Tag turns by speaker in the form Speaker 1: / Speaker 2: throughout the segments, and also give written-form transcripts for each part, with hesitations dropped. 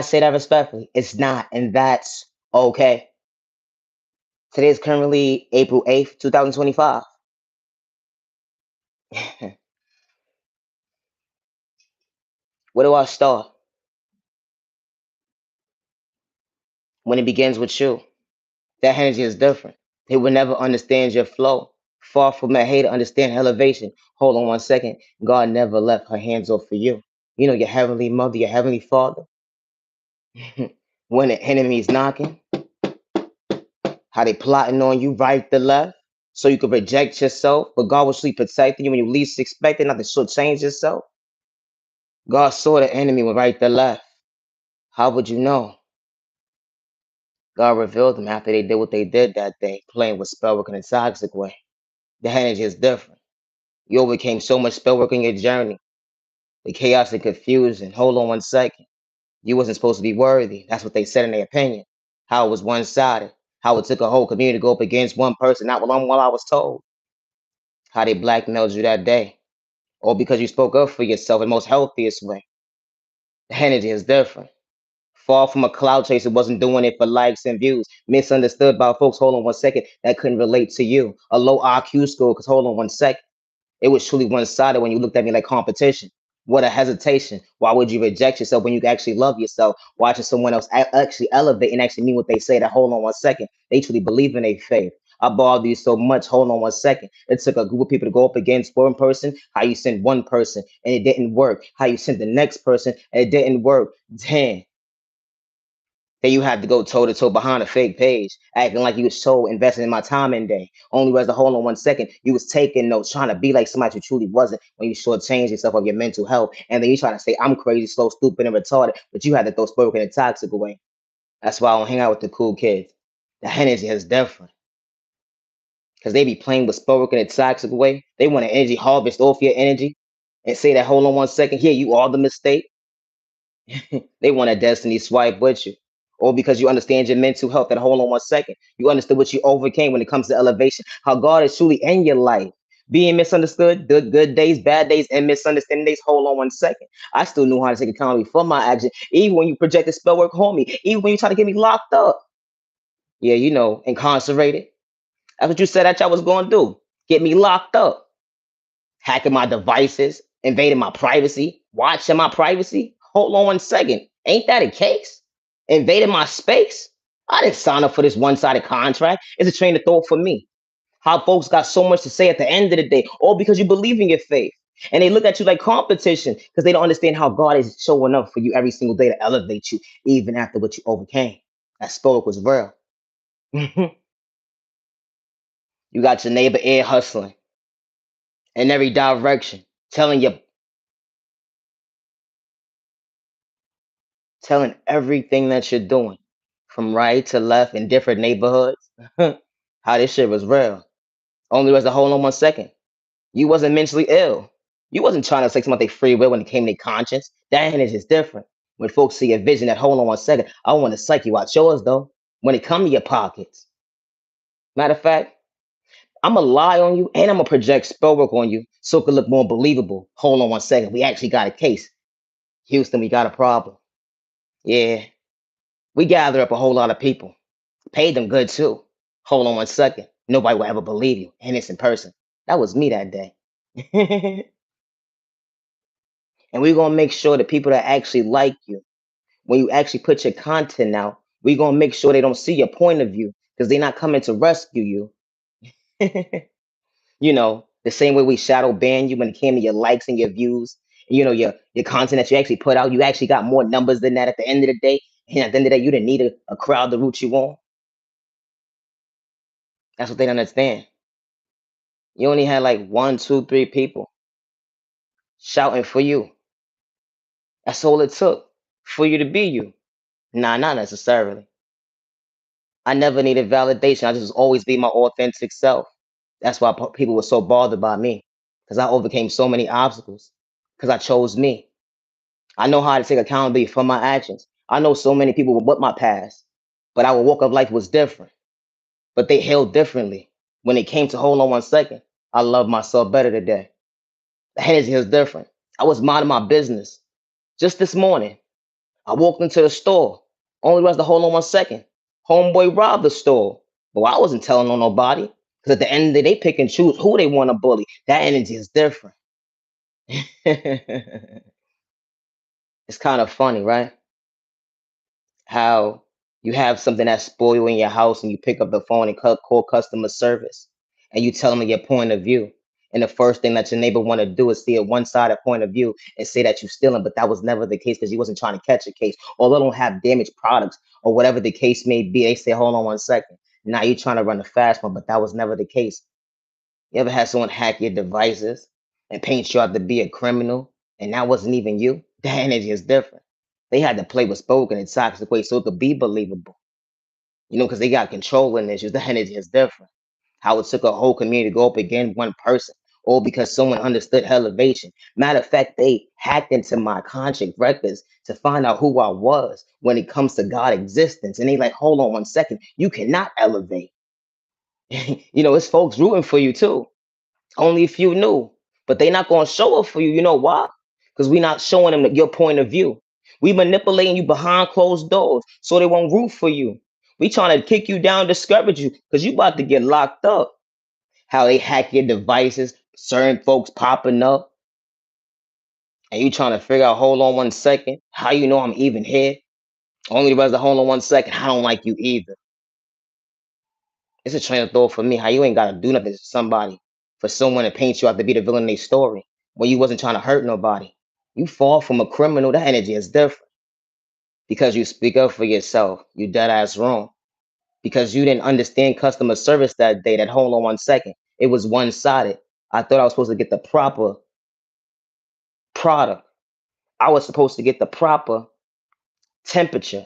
Speaker 1: say that respectfully. It's not, and that's okay. Today is currently April 8th, 2025. Where do I start? When it begins with you. That energy is different. They will never understand your flow. Far from a hater, understand elevation. Hold on one second. God never left her hands off for you. You know your heavenly mother, your heavenly father. When the enemy is knocking, how they plotting on you right to left, so you could reject yourself, but God will sleep protecting you when you least expect it, not to shortchange yourself. God saw the enemy with right to left. How would you know? God revealed them after they did what they did that day, playing with spell work in a toxic way. The energy is different. You overcame so much spell work in your journey. The chaos and confusion. Hold on one second. You wasn't supposed to be worthy. That's what they said in their opinion. How it was one-sided. How it took a whole community to go up against one person, not what I was told. How they blackmailed you that day. Or because you spoke up for yourself in the most healthiest way. The energy is different. Far from a cloud chaser, wasn't doing it for likes and views. Misunderstood by folks, hold on one second, that couldn't relate to you. A low IQ score, because hold on one second. It was truly one-sided when you looked at me like competition. What a hesitation. Why would you reject yourself when you can actually love yourself? Watching someone else actually elevate and actually mean what they say. That hold on one second. They truly believe in their faith. I bothered you so much. Hold on one second. It took a group of people to go up against one person. How you sent one person and it didn't work. How you sent the next person and it didn't work. Damn. Then you had to go toe to toe behind a fake page, acting like you was so invested in my time and day. Only was the hold on one second, you was taking notes, trying to be like somebody you truly wasn't when you shortchanged yourself of your mental health. And then you trying to say I'm crazy, slow, stupid, and retarded, but you had to throw spoken and toxic away. That's why I don't hang out with the cool kids. The energy is different. Because they be playing with spoken and toxic away. They want an energy harvest off your energy and say that hold on one second, here you are the mistake. They want a destiny swipe with you. Or because you understand your mental health. And hold on one second. You understood what you overcame when it comes to elevation. How God is truly in your life. Being misunderstood, good days, bad days, and misunderstanding days. Hold on one second. I still knew how to take accountability for my action. Even when you projected spell work on me. Even when you try to get me locked up. Yeah, you know, incarcerated. That's what you said that y'all was going to do. Get me locked up. Hacking my devices, invading my privacy, watching my privacy. Hold on one second. Ain't that a case? Invading my space? I didn't sign up for this one-sided contract. It's a train of thought for me. How folks got so much to say at the end of the day, all because you believe in your faith. And they look at you like competition because they don't understand how God is showing up for you every single day to elevate you, even after what you overcame. That spoke was real. You got your neighbor ear hustling in every direction, telling you telling everything that you're doing from right to left in different neighborhoods. How this shit was real. Only was a hold on one second. You wasn't mentally ill. You wasn't trying to take somebody free will when it came to conscience. That energy is different. When folks see a vision that hold on one second, I want to psych you out yours though. When it come to your pockets. Matter of fact, I'm gonna lie on you and I'm gonna project spell work on you so it could look more believable. Hold on one second. We actually got a case. Houston, we got a problem. Yeah. We gather up a whole lot of people. Paid them good too. Hold on one second. Nobody will ever believe you. Innocent person. That was me that day. And we're gonna make sure the people that actually like you, when you actually put your content out, we're gonna make sure they don't see your point of view because they're not coming to rescue you. You know, the same way we shadow ban you when it came to your likes and your views, you know, your content that you actually put out, you actually got more numbers than that at the end of the day. And at the end of the day, you didn't need a crowd to root you on. That's what they don't understand. You only had like one, two, three people shouting for you. That's all it took for you to be you. Nah, not necessarily. I never needed validation. I just always be my authentic self. That's why people were so bothered by me because I overcame so many obstacles because I chose me. I know how to take accountability for my actions. I know so many people with my past, but our walk of life was different. But they held differently. When it came to hold on one second, I love myself better today. The energy is different. I was minding my business just this morning. I walked into the store. Only was to hold on 1 second. Homeboy robbed the store. But I wasn't telling on nobody. Because at the end of the day, they pick and choose who they want to bully. That energy is different. It's kind of funny, right? How you have something that's spoiled in your house and you pick up the phone and call customer service and you tell them your point of view. And the first thing that your neighbor want to do is see a one-sided point of view and say that you're stealing, but that was never the case because you wasn't trying to catch a case, or they don't have damaged products or whatever the case may be. They say, hold on 1 second. Now you're trying to run a fast one, but that was never the case. You ever had someone hack your devices and paint you out to be a criminal, and that wasn't even you? That energy is different. They had to play with spoken in toxic way so it could be believable. Because they got controlling issues. The energy is different. How it took a whole community to go up against one person, all because someone understood elevation. Matter of fact, they hacked into my contract records to find out who I was when it comes to God existence. And they like, hold on 1 second, you cannot elevate. It's folks rooting for you too. Only if you knew. But they not gonna show up for you. You know why? Because we not showing them your point of view. We manipulating you behind closed doors so they won't root for you. We trying to kick you down, discourage you, because you about to get locked up. How they hack your devices, certain folks popping up, and you trying to figure out, hold on 1 second, how you know I'm even here? Only the rest of hold on 1 second, I don't like you either. It's a train of thought for me. How you ain't gotta do nothing to somebody for someone to paint you out to be the villain in their story when you wasn't trying to hurt nobody. You fall from a criminal, that energy is different. Because you speak up for yourself, you dead ass wrong. Because you didn't understand customer service that day, that hold on 1 second. It was one-sided. I thought I was supposed to get the proper product. I was supposed to get the proper temperature.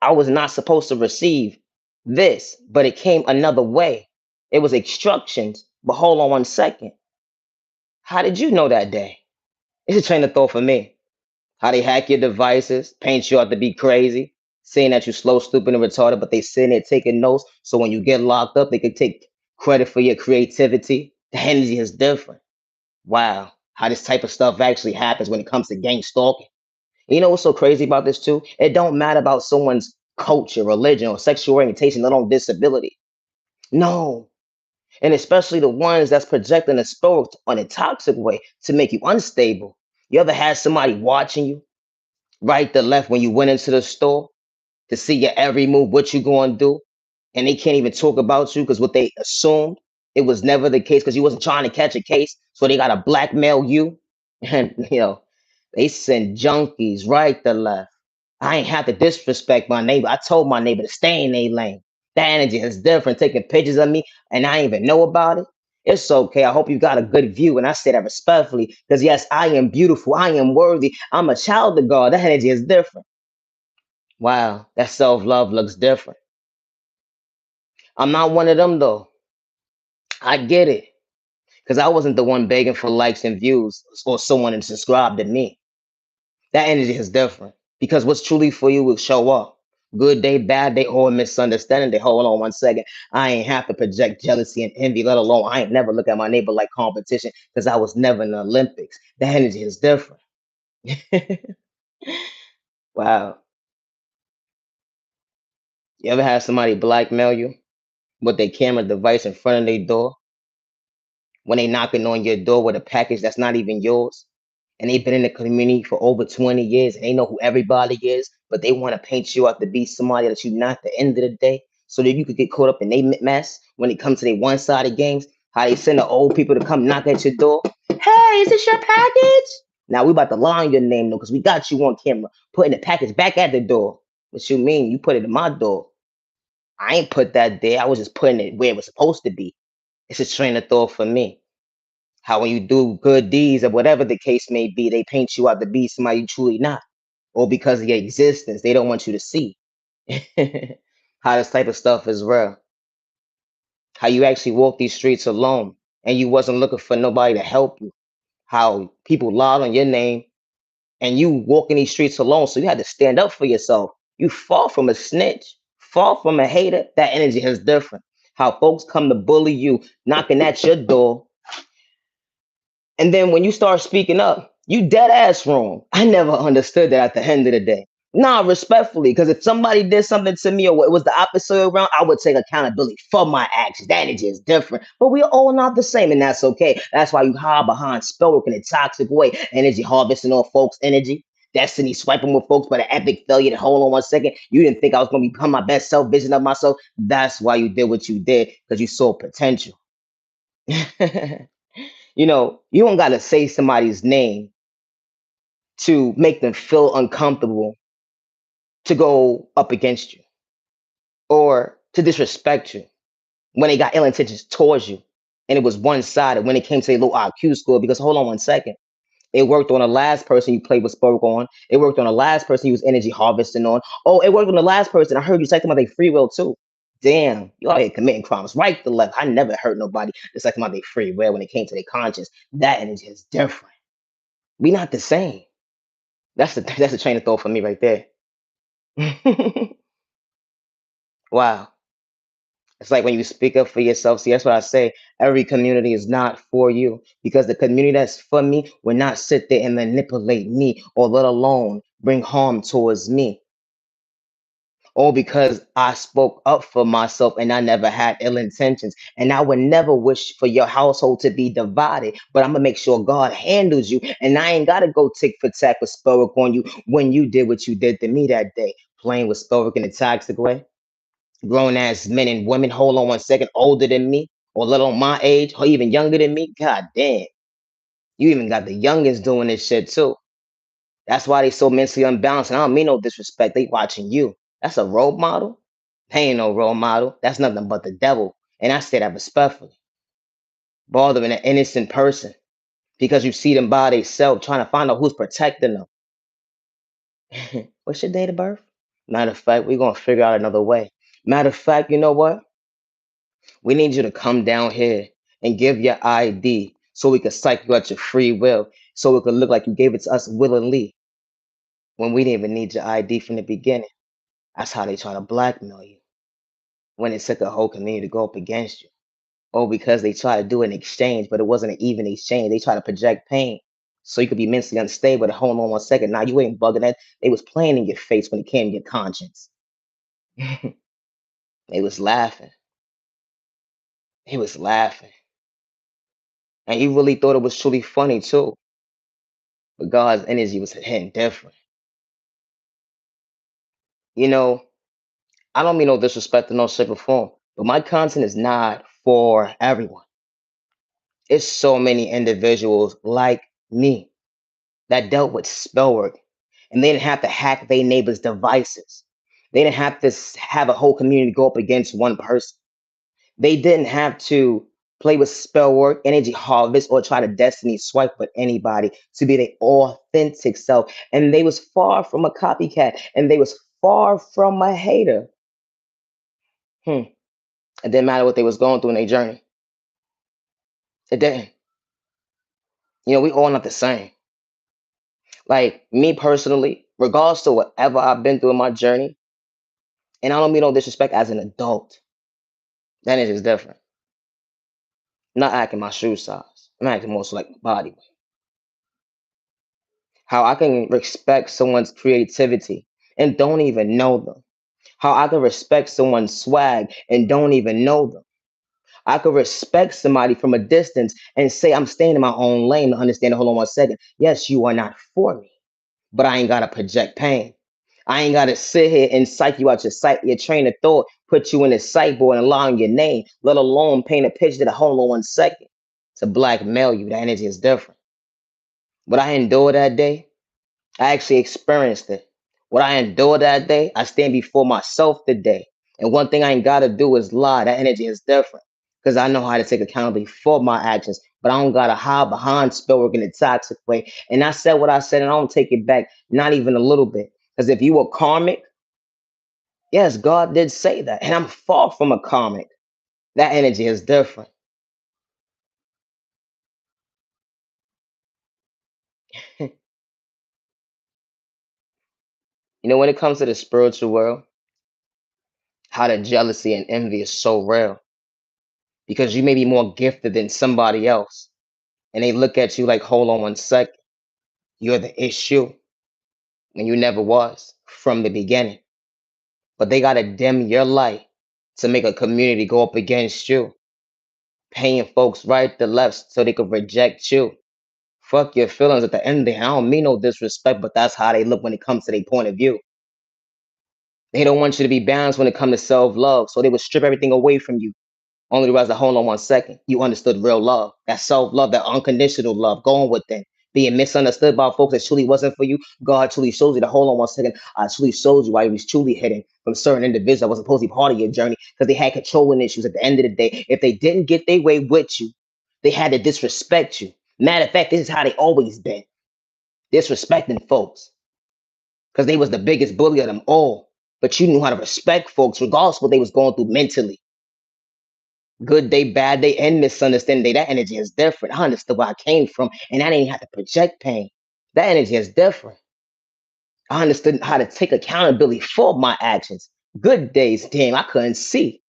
Speaker 1: I was not supposed to receive this, but it came another way. It was instructions, but hold on 1 second. How did you know that day? It's a train of thought for me. How they hack your devices, paint you out to be crazy, saying that you're slow, stupid, and retarded, but they sitting there taking notes. So when you get locked up, they can take credit for your creativity. The energy is different. Wow. How this type of stuff actually happens when it comes to gang stalking. You know what's so crazy about this too? It don't matter about someone's culture, religion, or sexual orientation, let alone disability. No. And especially the ones that's projecting a spell on a toxic way to make you unstable. You ever had somebody watching you right to left when you went into the store to see your every move, what you going to do, and they can't even talk about you because what they assumed it was never the case because you wasn't trying to catch a case, so they got to blackmail you, and they send junkies right to left. I ain't have to disrespect my neighbor. I told my neighbor to stay in their lane. That energy is different. Taking pictures of me and I ain't even know about it. It's okay. I hope you got a good view. And I say that respectfully because, yes, I am beautiful. I am worthy. I'm a child of God. That energy is different. Wow. That self love looks different. I'm not one of them, though. I get it because I wasn't the one begging for likes and views or someone to subscribe to me. That energy is different because what's truly for you will show up. Good day, bad day, or misunderstanding. They hold on 1 second. I ain't have to project jealousy and envy, let alone I ain't never look at my neighbor like competition because I was never in the Olympics. The energy is different. Wow. You ever had somebody blackmail you with their camera device in front of their door when they knocking on your door with a package that's not even yours? And they've been in the community for over 20 years and they know who everybody is, but they want to paint you out to be somebody that you're not at the end of the day so that you could get caught up in their mess when it comes to their one-sided games. How they send the old people to come knock at your door. Hey, is this your package? Now we about to lie on your name though, because we got you on camera, putting the package back at the door. What you mean? You put it in my door. I ain't put that there. I was just putting it where it was supposed to be. It's a train of thought for me. How when you do good deeds or whatever the case may be, they paint you out to be somebody you truly not, or because of your existence, they don't want you to see. How this type of stuff is real. How you actually walk these streets alone and you wasn't looking for nobody to help you. How people lied on your name and you walking these streets alone, so you had to stand up for yourself. You fall from a snitch, fall from a hater. That energy is different. How folks come to bully you, knocking at your door. And then when you start speaking up, you dead ass wrong. I never understood that at the end of the day. Nah, respectfully, because if somebody did something to me or it was the opposite way around, I would take accountability for my actions. That energy is different. But we're all not the same, and that's okay. That's why you hide behind spell work in a toxic way. Energy harvesting on folks' energy. Destiny swiping with folks, but an epic failure. To hold on one second. You didn't think I was going to become my best self vision of myself. That's why you did what you did, because you saw potential. You don't got to say somebody's name to make them feel uncomfortable to go up against you or to disrespect you when they got ill intentions towards you. And it was one sided when it came to a low IQ score. Because hold on one second. It worked on the last person you played with spoke on. It worked on the last person you was energy harvesting on. Oh, it worked on the last person. I heard you talking about their free will too. Damn, you out here committing crimes right to left. I never hurt nobody just like about their free will when it came to their conscience. That energy is different. We not the same. That's the train of thought for me right there. Wow. It's like when you speak up for yourself. See, that's what I say. Every community is not for you because the community that's for me will not sit there and manipulate me or let alone bring harm towards me. All because I spoke up for myself and I never had ill intentions. And I would never wish for your household to be divided, but I'm gonna make sure God handles you. And I ain't gotta go tick for tack with spell work on you when you did what you did to me that day, playing with spell work in a toxic way. Grown ass men and women, hold on one second, older than me, or little my age, or even younger than me. God damn, you even got the youngest doing this shit too. That's why they so mentally unbalanced. And I don't mean no disrespect. They watching you. That's a role model. They ain't no role model. That's nothing but the devil. And I say that respectfully. Bothering an innocent person because you see them by themselves trying to find out who's protecting them. What's your date of birth? Matter of fact, we're gonna figure out another way. Matter of fact, you know what? We need you to come down here and give your ID so we can psych you out your free will, so it could look like you gave it to us willingly when we didn't even need your ID from the beginning. That's how they try to blackmail you when it took a whole community to go up against you. Or because they try to do an exchange, but it wasn't an even exchange. They try to project pain so you could be mentally unstable to hold on one second. Now you ain't bugging that. They was playing in your face when it came to your conscience. They was laughing. He was laughing. And you really thought it was truly funny too. But God's energy was hitting different. You know, I don't mean no disrespect in no shape or form, but my content is not for everyone. It's so many individuals like me that dealt with spell work and they didn't have to hack their neighbors' devices. They didn't have to have a whole community go up against one person. They didn't have to play with spell work, energy harvest, or try to destiny swipe with anybody to be their authentic self. And they was far from a copycat and they was far from a hater. Hmm. It didn't matter what they was going through in their journey. It didn't. We all not the same. Like me personally, regardless to whatever I've been through in my journey, and I don't mean no disrespect as an adult, that is just different. I'm not acting my shoe size. I'm acting more so like my body weight. How I can respect someone's creativity and don't even know them. How I can respect someone's swag and don't even know them. I could respect somebody from a distance and say I'm staying in my own lane to understand. Hold on one second. Yes, you are not for me, but I ain't gotta project pain. I ain't gotta sit here and psych you out your train of thought, put you in a sight board and allow your name, let alone paint a picture that hold on one second to blackmail you. That energy is different. What I endured that day, I actually experienced it. What I endured that day, I stand before myself today. And one thing I ain't gotta do is lie. That energy is different. Because I know how to take accountability for my actions. But I don't gotta hide behind spell work in a toxic way. And I said what I said, and I don't take it back, not even a little bit. Because if you were karmic, yes, God did say that. And I'm far from a karmic. That energy is different. When it comes to the spiritual world, how the jealousy and envy is so real. Because you may be more gifted than somebody else. And they look at you like, hold on one second, you're the issue when you never was. from the beginning. But they gotta dim your light to make a community go up against you, paying folks right to left so they could reject you. Fuck your feelings at the end of the day. I don't mean no disrespect, but that's how they look when it comes to their point of view. They don't want you to be balanced when it comes to self-love, so they would strip everything away from you. Only to realize that, hold on one second, you understood real love, that self-love, that unconditional love, going within, being misunderstood by folks that truly wasn't for you. God truly shows you that, hold on one second, I truly showed you why he was truly hidden from certain individuals that wasn't supposed to be part of your journey because they had controlling issues at the end of the day. If they didn't get their way with you, they had to disrespect you. Matter of fact, this is how they always been, disrespecting folks because they was the biggest bully of them all. But you knew how to respect folks regardless of what they was going through mentally. Good day, bad day, and misunderstanding day. That energy is different. I understood where I came from, and I didn't have to project pain. That energy is different. I understood how to take accountability for my actions. Good days, damn, I couldn't see.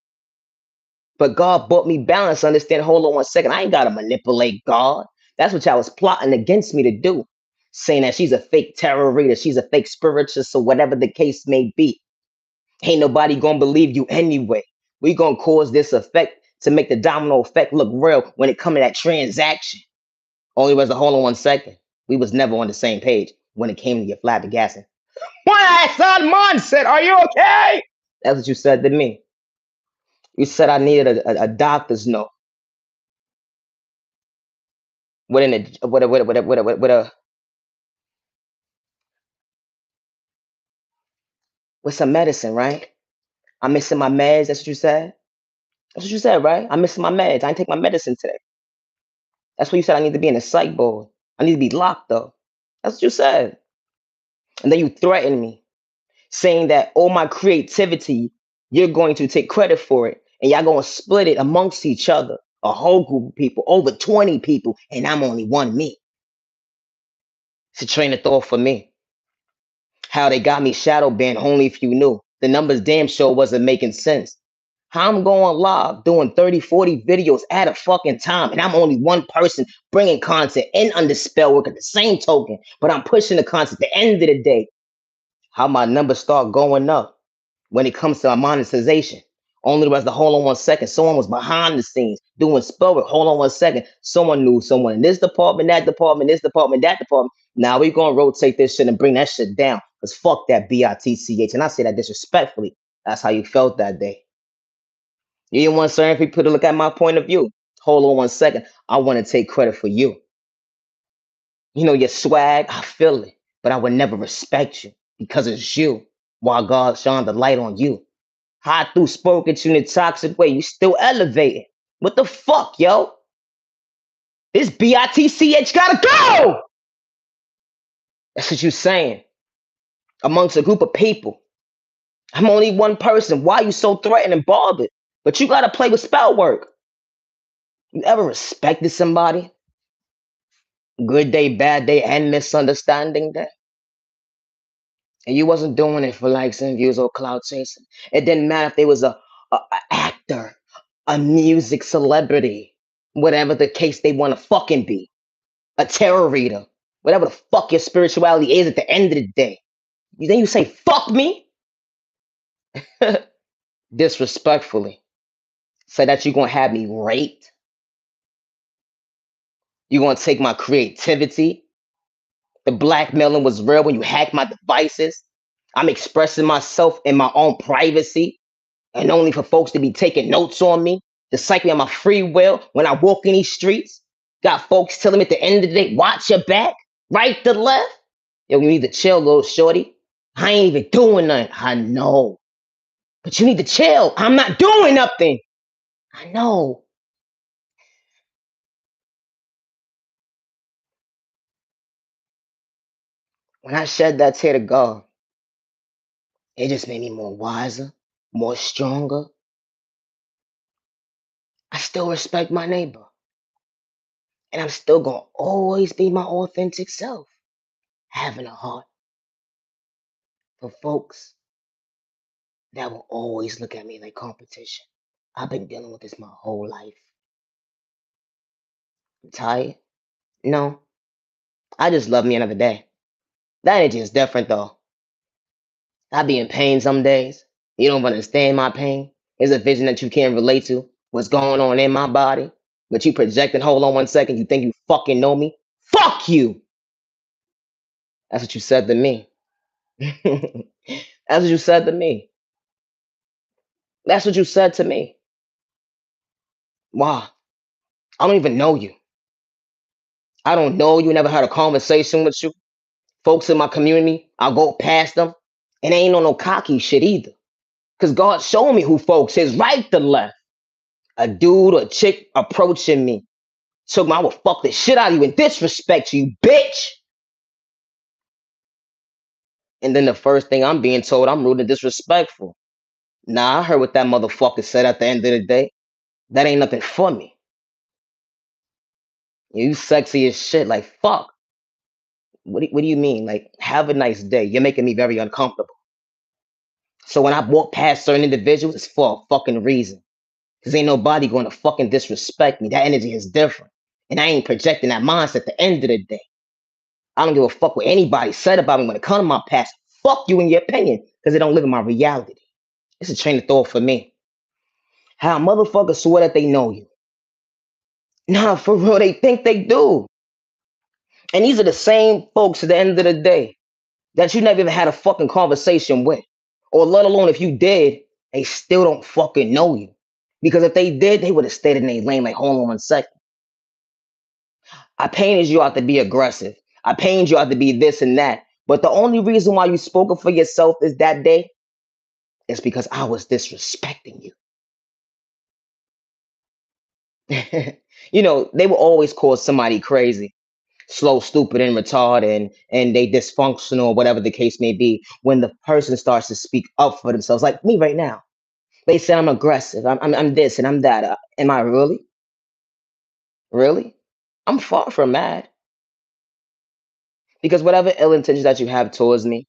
Speaker 1: But God brought me balance. Understand, hold on one second. I ain't got to manipulate God. That's what y'all was plotting against me to do. Saying that she's a fake tarot reader, she's a fake spiritist, or whatever the case may be. Ain't nobody gonna believe you anyway. We gonna cause this effect to make the domino effect look real when it come to that transaction. Only was a hold on one second. We was never on the same page when it came to your flabbergasting. When I saw Mon said, "Are you okay?" That's what you said to me. You said I needed a doctor's note with with some medicine, right? I'm missing my meds. That's what you said. That's what you said, right? I'm missing my meds. I ain't take my medicine today. That's what you said. I need to be in a psych board. I need to be locked up. That's what you said. And then you threatened me, saying that all my creativity, you're going to take credit for it, and y'all going to split it amongst each other. A whole group of people, over 20 people, and I'm only one me. It's a train of thought for me. How they got me shadow banned, only if you knew. The numbers damn sure wasn't making sense. How I'm going live doing 30, 40 videos at a fucking time, and I'm only one person bringing content and under spell work at the same token, but I'm pushing the content at the end of the day. How my numbers start going up when it comes to my monetization. Only was the hold on one second. Someone was behind the scenes doing spell work. Hold on one second. Someone knew someone in this department, that department, this department, that department. Now we gonna rotate this shit and bring that shit down. Cause fuck that bitch. And I say that disrespectfully. That's how you felt that day. You didn't want certain people to look at my point of view. Hold on one second. I want to take credit for you. You know, your swag, I feel it. But I would never respect you because it's you. While God shone the light on you. How I threw spoke at you in a toxic way. You still elevating. What the fuck, yo? This bitch gotta go. That's what you saying. Amongst a group of people. I'm only one person. Why you so threatened and bothered? But you gotta play with spell work. You ever respected somebody? Good day, bad day, and misunderstanding day. And you wasn't doing it for likes and views or cloud chasing. It didn't matter if they was a actor, a music celebrity, whatever the case they want to fucking be, a tarot reader, whatever the fuck your spirituality is at the end of the day. Then you say fuck me disrespectfully. Say that you're gonna have me raped. You're gonna take my creativity. The blackmailing was real when you hacked my devices. I'm expressing myself in my own privacy and only for folks to be taking notes on me, to psych me on my free will when I walk in these streets. Got folks telling me at the end of the day, watch your back, right to left. Yo, you need to chill, little shorty. I ain't even doing nothing. I know. But you need to chill. I'm not doing nothing. I know. When I shed that tear to God, it just made me more wiser, more stronger. I still respect my neighbor. And I'm still going to always be my authentic self, having a heart for folks that will always look at me like competition. I've been dealing with this my whole life. I'm tired? No. I just love me another day. That energy is different though. I be in pain some days. You don't understand my pain. It's a vision that you can't relate to. What's going on in my body? But you projecting, hold on 1 second, you think you fucking know me? Fuck you! That's what you said to me. That's what you said to me. That's what you said to me. Wow. I don't even know you. I don't know you, never had a conversation with you. Folks in my community, I'll go past them. And they ain't on no cocky shit either. Because God showed me who folks is right to left. A dude or a chick approaching me. Took me, I will fuck the shit out of you and disrespect you, bitch. And then the first thing I'm being told, I'm rude and disrespectful. Nah, I heard what that motherfucker said at the end of the day. That ain't nothing for me. You sexy as shit. Like, fuck. What do you mean? Like, have a nice day. You're making me very uncomfortable. So when I walk past certain individuals, it's for a fucking reason. Because ain't nobody going to fucking disrespect me. That energy is different. And I ain't projecting that mindset at the end of the day. I don't give a fuck what anybody said about me when it comes to my past. Fuck you and your opinion. Because it don't live in my reality. It's a train of thought for me. How motherfuckers swear that they know you. Nah, for real, they think they do. And these are the same folks at the end of the day that you never even had a fucking conversation with. Or let alone if you did, they still don't fucking know you. Because if they did, they would have stayed in their lane like, hold on 1 second. I painted you out to be aggressive. I painted you out to be this and that. But the only reason why you spoke up for yourself is that day is because I was disrespecting you. You know, they will always call somebody crazy, slow, stupid, and retarded, and they dysfunctional, whatever the case may be, when the person starts to speak up for themselves, like me right now. They say I'm aggressive. I'm this and I'm that. Am I really? Really? I'm far from mad because whatever ill intentions that you have towards me,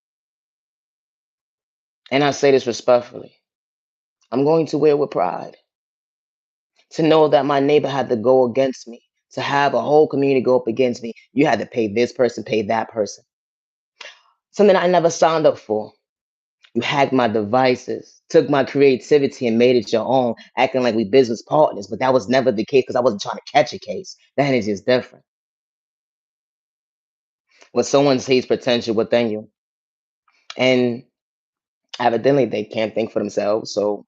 Speaker 1: and I say this respectfully, I'm going to wear it with pride. To know that my neighbor had to go against me, to have a whole community go up against me, you had to pay this person, pay that person. Something I never signed up for. You hacked my devices, took my creativity and made it your own, acting like we business partners. But that was never the case because I wasn't trying to catch a case. That energy is different. When someone sees potential within you, and evidently they can't think for themselves, so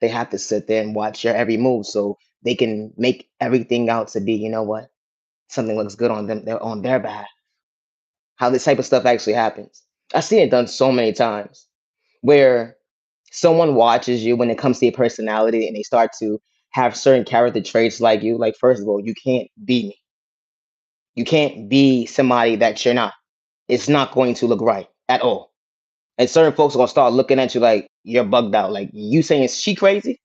Speaker 1: they have to sit there and watch your every move so they can make everything out to be, you know what, something looks good on them, they're on their behalf. How this type of stuff actually happens. I've seen it done so many times where someone watches you when it comes to your personality and they start to have certain character traits like you. Like, first of all, you can't be me. You can't be somebody that you're not. It's not going to look right at all. And certain folks are gonna start looking at you like you're bugged out. Like, you saying she crazy?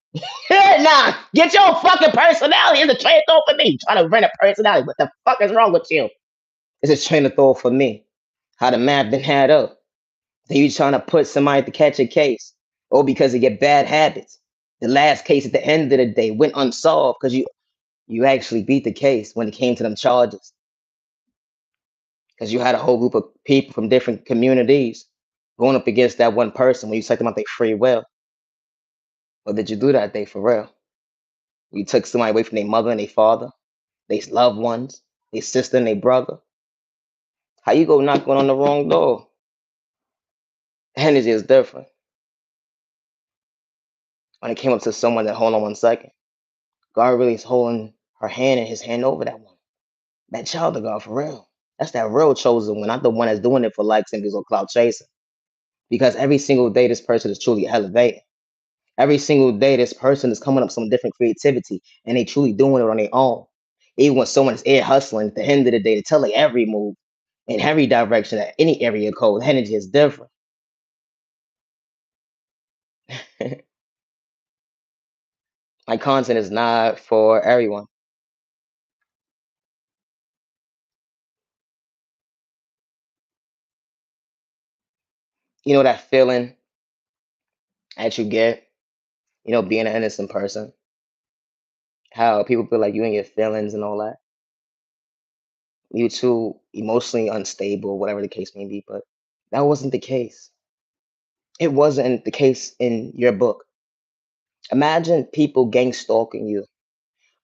Speaker 1: Nah, get your fucking personality. It's a train of thought for me. Trying to rent a personality. What the fuck is wrong with you? It's a train of thought for me. How the math been had up. Then you trying to put somebody to catch a case, or because of your bad habits. The last case at the end of the day went unsolved because you actually beat the case when it came to them charges. Because you had a whole group of people from different communities going up against that one person when you set them out their free will. Or did you do that day for real? You took somebody away from their mother and their father, their loved ones, their sister and their brother. How you go knocking on the wrong door? Energy is different. When it came up to someone that, hold on 1 second, God really is holding her hand and his hand over that one. That child of God for real. That's that real chosen one, not the one that's doing it for likes and views or cloud chasing. Because every single day this person is truly elevating. Every single day this person is coming up with some different creativity and they truly doing it on their own. Even when someone is air hustling at the end of the day to tell like every move in every direction at any area code, energy is different. My content is not for everyone. You know that feeling that you get, being an innocent person. How people feel like you and your feelings and all that. You too emotionally unstable, whatever the case may be. But that wasn't the case. It wasn't the case in your book. Imagine people gang stalking you.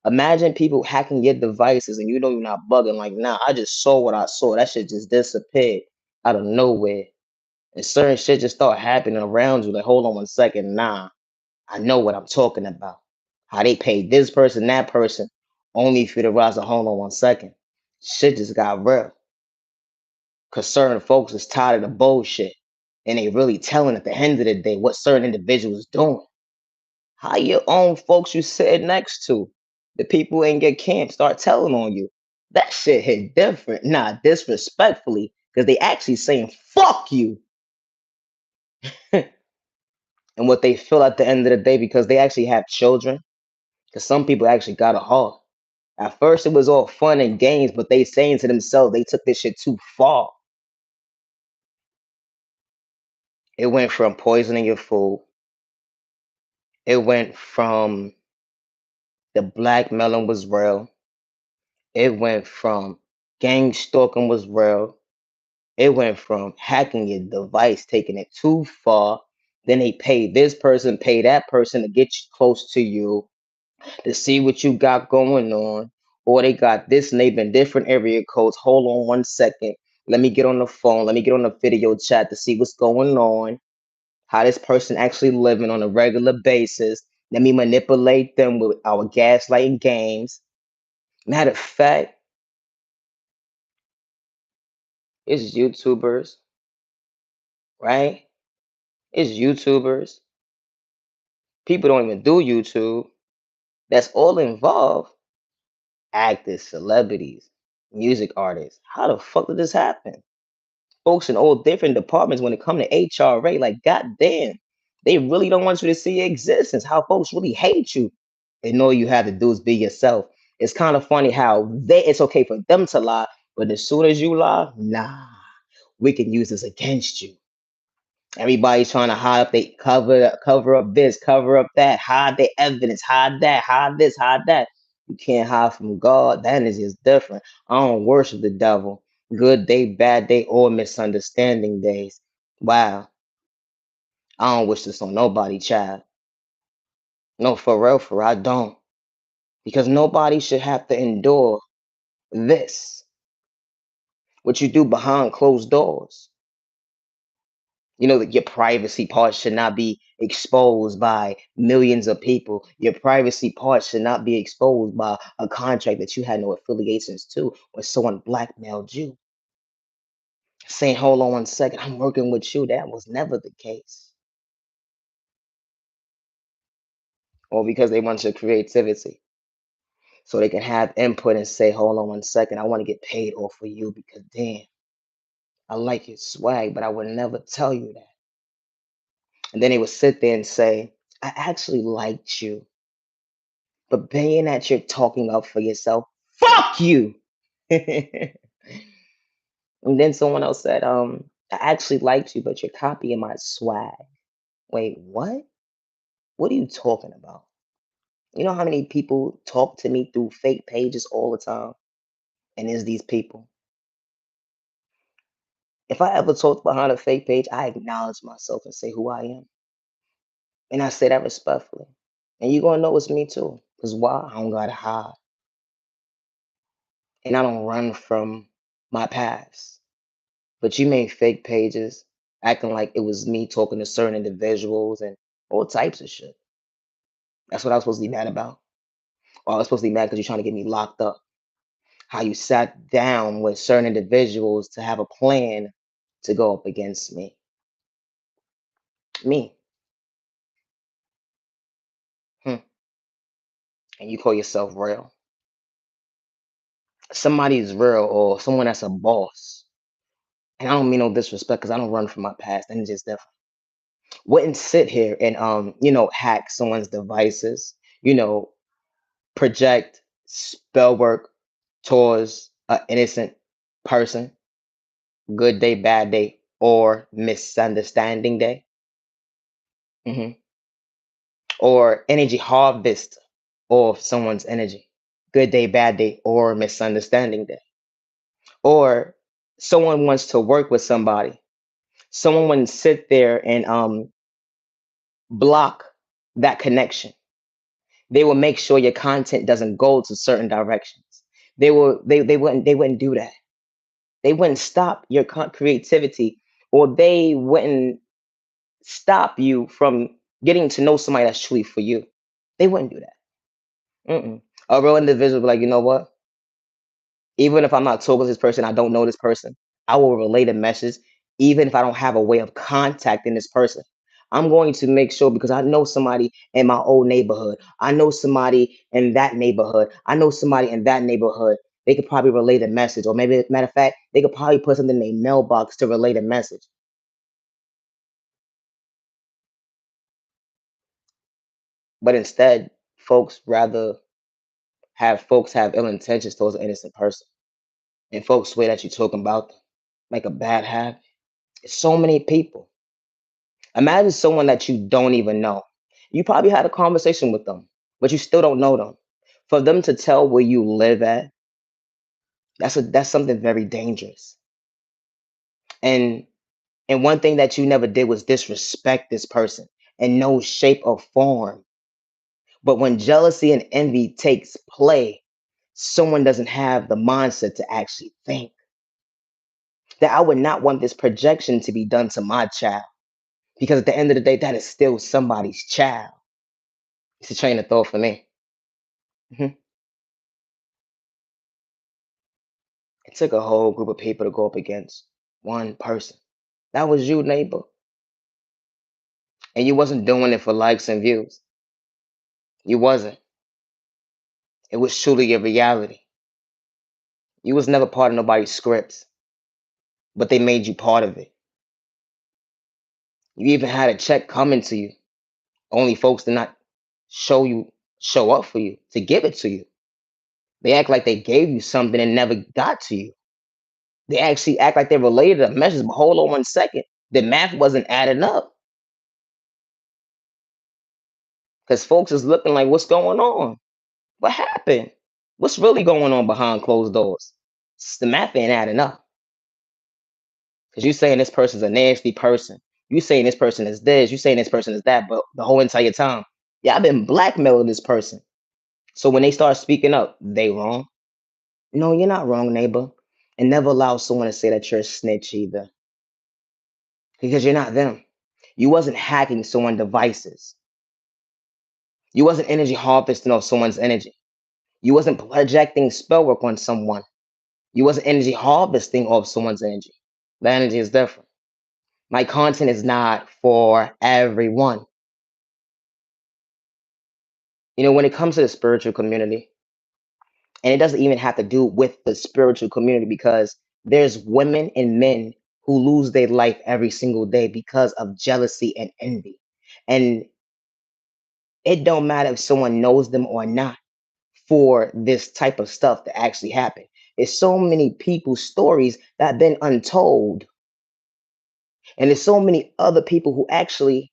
Speaker 1: Imagine people hacking your devices and you know you're not bugging. Like, nah, I just saw what I saw. That shit just disappeared out of nowhere. And certain shit just start happening around you. Like, hold on one second. Nah, I know what I'm talking about. How they paid this person, that person, only for you to rise a hold on one second. Shit just got real. Cause certain folks is tired of the bullshit. And they really telling at the end of the day what certain individuals doing. How your own folks you sitting next to, the people who ain't get camp, start telling on you. That shit hit different. Nah, disrespectfully, because they actually saying fuck you. And what they feel at the end of the day because they actually have children. Because some people actually got a heart. At first, it was all fun and games, but they saying to themselves they took this shit too far. It went from poisoning your food. It went from the blackmailing was real. It went from gang stalking was real. It went from hacking your device, taking it too far. Then they pay this person, pay that person to get close to you to see what you got going on. Or they got this neighbor in different area codes. Hold on one second. Let me get on the phone. Let me get on the video chat to see what's going on. How this person actually living on a regular basis. Let me manipulate them with our gaslighting games. Matter of fact, it's YouTubers, right? It's YouTubers. People don't even do YouTube. That's all involved. Actors, celebrities, music artists. How the fuck did this happen? Folks in all different departments when it comes to HRA, like goddamn, they really don't want you to see your existence. How folks really hate you. And all you have to do is be yourself. It's kind of funny how it's okay for them to lie, but as soon as you lie, nah, we can use this against you. Everybody's trying to hide up, they cover up this, cover up that, hide their evidence, hide that, hide this, hide that. You can't hide from God. That is just different. I don't worship the devil. Good day, bad day, or misunderstanding days. Wow. I don't wish this on nobody, child. No, for real, I don't. Because nobody should have to endure this. What you do behind closed doors. You know that your privacy part should not be exposed by millions of people. Your privacy part should not be exposed by a contract that you had no affiliations to, or someone blackmailed you. Saying, hold on one second, I'm working with you. That was never the case. Or because they want your creativity. So they can have input and say, hold on one second, I want to get paid off for you because damn, I like your swag, but I would never tell you that. And then they would sit there and say, I actually liked you. But being that you're talking up for yourself, fuck you. And then someone else said, I actually liked you, but you're copying my swag. Wait, what? What are you talking about? You know how many people talk to me through fake pages all the time? And it's these people. If I ever talk behind a fake page, I acknowledge myself and say who I am. And I say that respectfully. And you're gonna know it's me too. Because why? I don't gotta hide. And I don't run from my past. But you made fake pages acting like it was me talking to certain individuals and all types of shit. That's what I was supposed to be mad about. Or I was supposed to be mad because you're trying to get me locked up. How you sat down with certain individuals to have a plan to go up against me. Me. Hmm. And you call yourself real. Somebody is real or someone that's a boss. And I don't mean no disrespect because I don't run from my past. And it's just different. Wouldn't sit here and hack someone's devices, project spell work towards an innocent person, good day, bad day, or misunderstanding day, hmm or energy harvest of someone's energy, good day, bad day, or misunderstanding day, or someone wants to work with somebody. Someone wouldn't sit there and block that connection. They will make sure your content doesn't go to certain directions. They wouldn't do that. They wouldn't stop your creativity, or they wouldn't stop you from getting to know somebody that's truly for you. They wouldn't do that. Mm-mm. A real individual will be like, you know what? Even if I'm not talking to this person, I don't know this person, I will relay the message, even if I don't have a way of contacting this person. I'm going to make sure because I know somebody in my old neighborhood. I know somebody in that neighborhood. I know somebody in that neighborhood. They could probably relay the message, or maybe, matter of fact, they could probably put something in their mailbox to relay the message. But instead, folks have ill intentions towards an innocent person, and folks swear that you're talking about them like a bad habit. It's so many people. Imagine someone that you don't even know. You probably had a conversation with them, but you still don't know them. For them to tell where you live at, that's something very dangerous. And and one thing that you never did was disrespect this person in no shape or form. But when jealousy and envy takes play, someone doesn't have the mindset to actually think that I would not want this projection to be done to my child. Because at the end of the day, that is still somebody's child. It's a train of thought for me. Mhm. It took a whole group of people to go up against one person. That was you, neighbor. And you wasn't doing it for likes and views. You wasn't. It was truly a reality. You was never part of nobody's scripts, but they made you part of it. You even had a check coming to you. Only folks did not show you, show up for you to give it to you. They act like they gave you something and never got to you. They actually act like they related a message, but hold on 1 second. The math wasn't adding up because folks is looking like, what's going on? What happened? What's really going on behind closed doors? The math ain't adding up. Because you saying this person's a nasty person. You saying this person is this. You saying this person is that. But the whole entire time, yeah, I've been blackmailing this person. So when they start speaking up, they wrong. No, you're not wrong, neighbor. And never allow someone to say that you're a snitch either. Because you're not them. You wasn't hacking someone's devices. You wasn't energy harvesting off someone's energy. You wasn't projecting spell work on someone. You wasn't energy harvesting off someone's energy. The energy is different. My content is not for everyone. You know, when it comes to the spiritual community, and it doesn't even have to do with the spiritual community because there's women and men who lose their life every single day because of jealousy and envy. And it don't matter if someone knows them or not for this type of stuff to actually happen. There's so many people's stories that have been untold. And there's so many other people who actually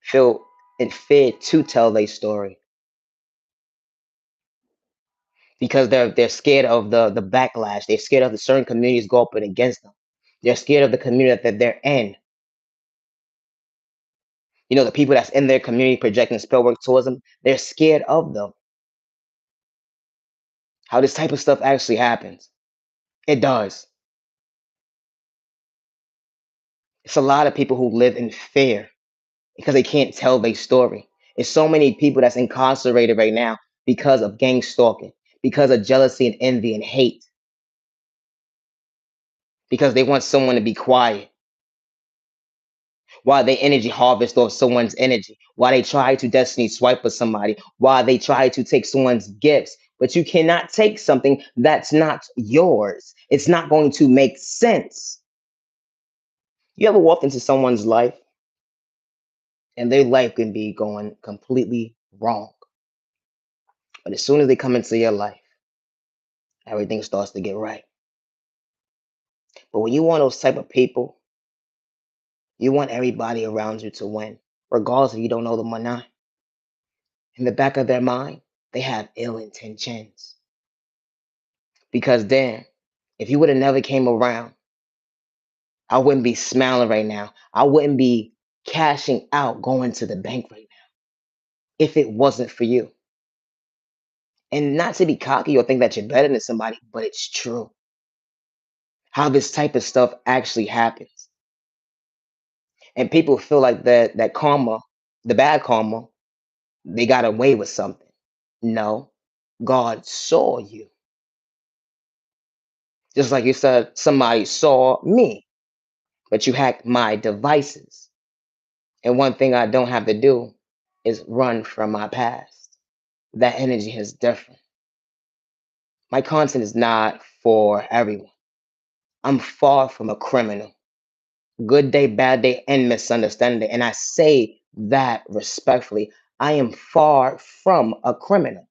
Speaker 1: feel and fear to tell their story because they're scared of the backlash. They're scared of the certain communities go up and against them. They're scared of the community that they're in. You know, the people that's in their community projecting spell work towards them, they're scared of them. How this type of stuff actually happens. It does. It's a lot of people who live in fear because they can't tell their story. There's so many people that's incarcerated right now because of gang stalking, because of jealousy and envy and hate, because they want someone to be quiet while they energy harvest off someone's energy, while they try to destiny swipe for somebody, while they try to take someone's gifts. But you cannot take something that's not yours. It's not going to make sense. You ever walked into someone's life and their life can be going completely wrong? But as soon as they come into your life, everything starts to get right. But when you want those type of people, you want everybody around you to win, regardless if you don't know them or not. In the back of their mind, they have ill intentions. Because then, if you would have never came around, I wouldn't be smiling right now. I wouldn't be cashing out, going to the bank right now if it wasn't for you. And not to be cocky or think that you're better than somebody, but it's true. How this type of stuff actually happens. And people feel like that karma, the bad karma, they got away with something. No, God saw you. Just like you said, somebody saw me, but you hacked my devices. And one thing I don't have to do is run from my past. That energy is different. My content is not for everyone. I'm far from a criminal. Good day, bad day, and misunderstanding. And I say that respectfully. I am far from a criminal.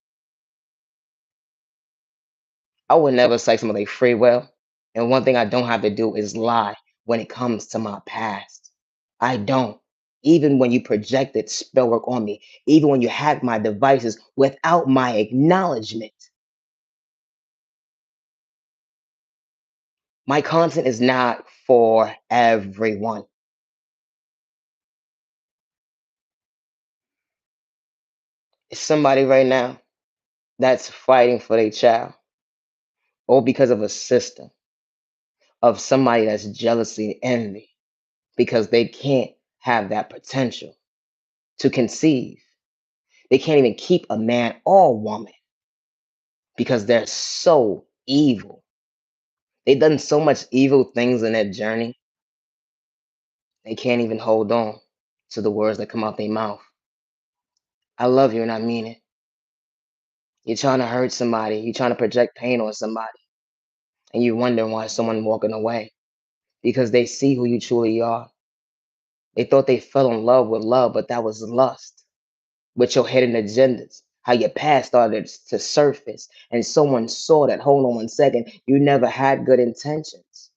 Speaker 1: I would never say something like free will. And one thing I don't have to do is lie when it comes to my past. I don't. Even when you projected spell work on me, even when you hacked my devices without my acknowledgement, my content is not for everyone. It's somebody right now that's fighting for their child, or because of a system of somebody that's jealousy and envy because they can't have that potential to conceive. They can't even keep a man or woman because they're so evil. They've done so much evil things in their journey, they can't even hold on to the words that come out their mouth. I love you and I mean it. You're trying to hurt somebody, you're trying to project pain on somebody, and you're wondering why someone walking away because they see who you truly are. They thought they fell in love with love, but that was lust with your hidden agendas. How your past started to surface, and someone saw that. Hold on one second, you never had good intentions.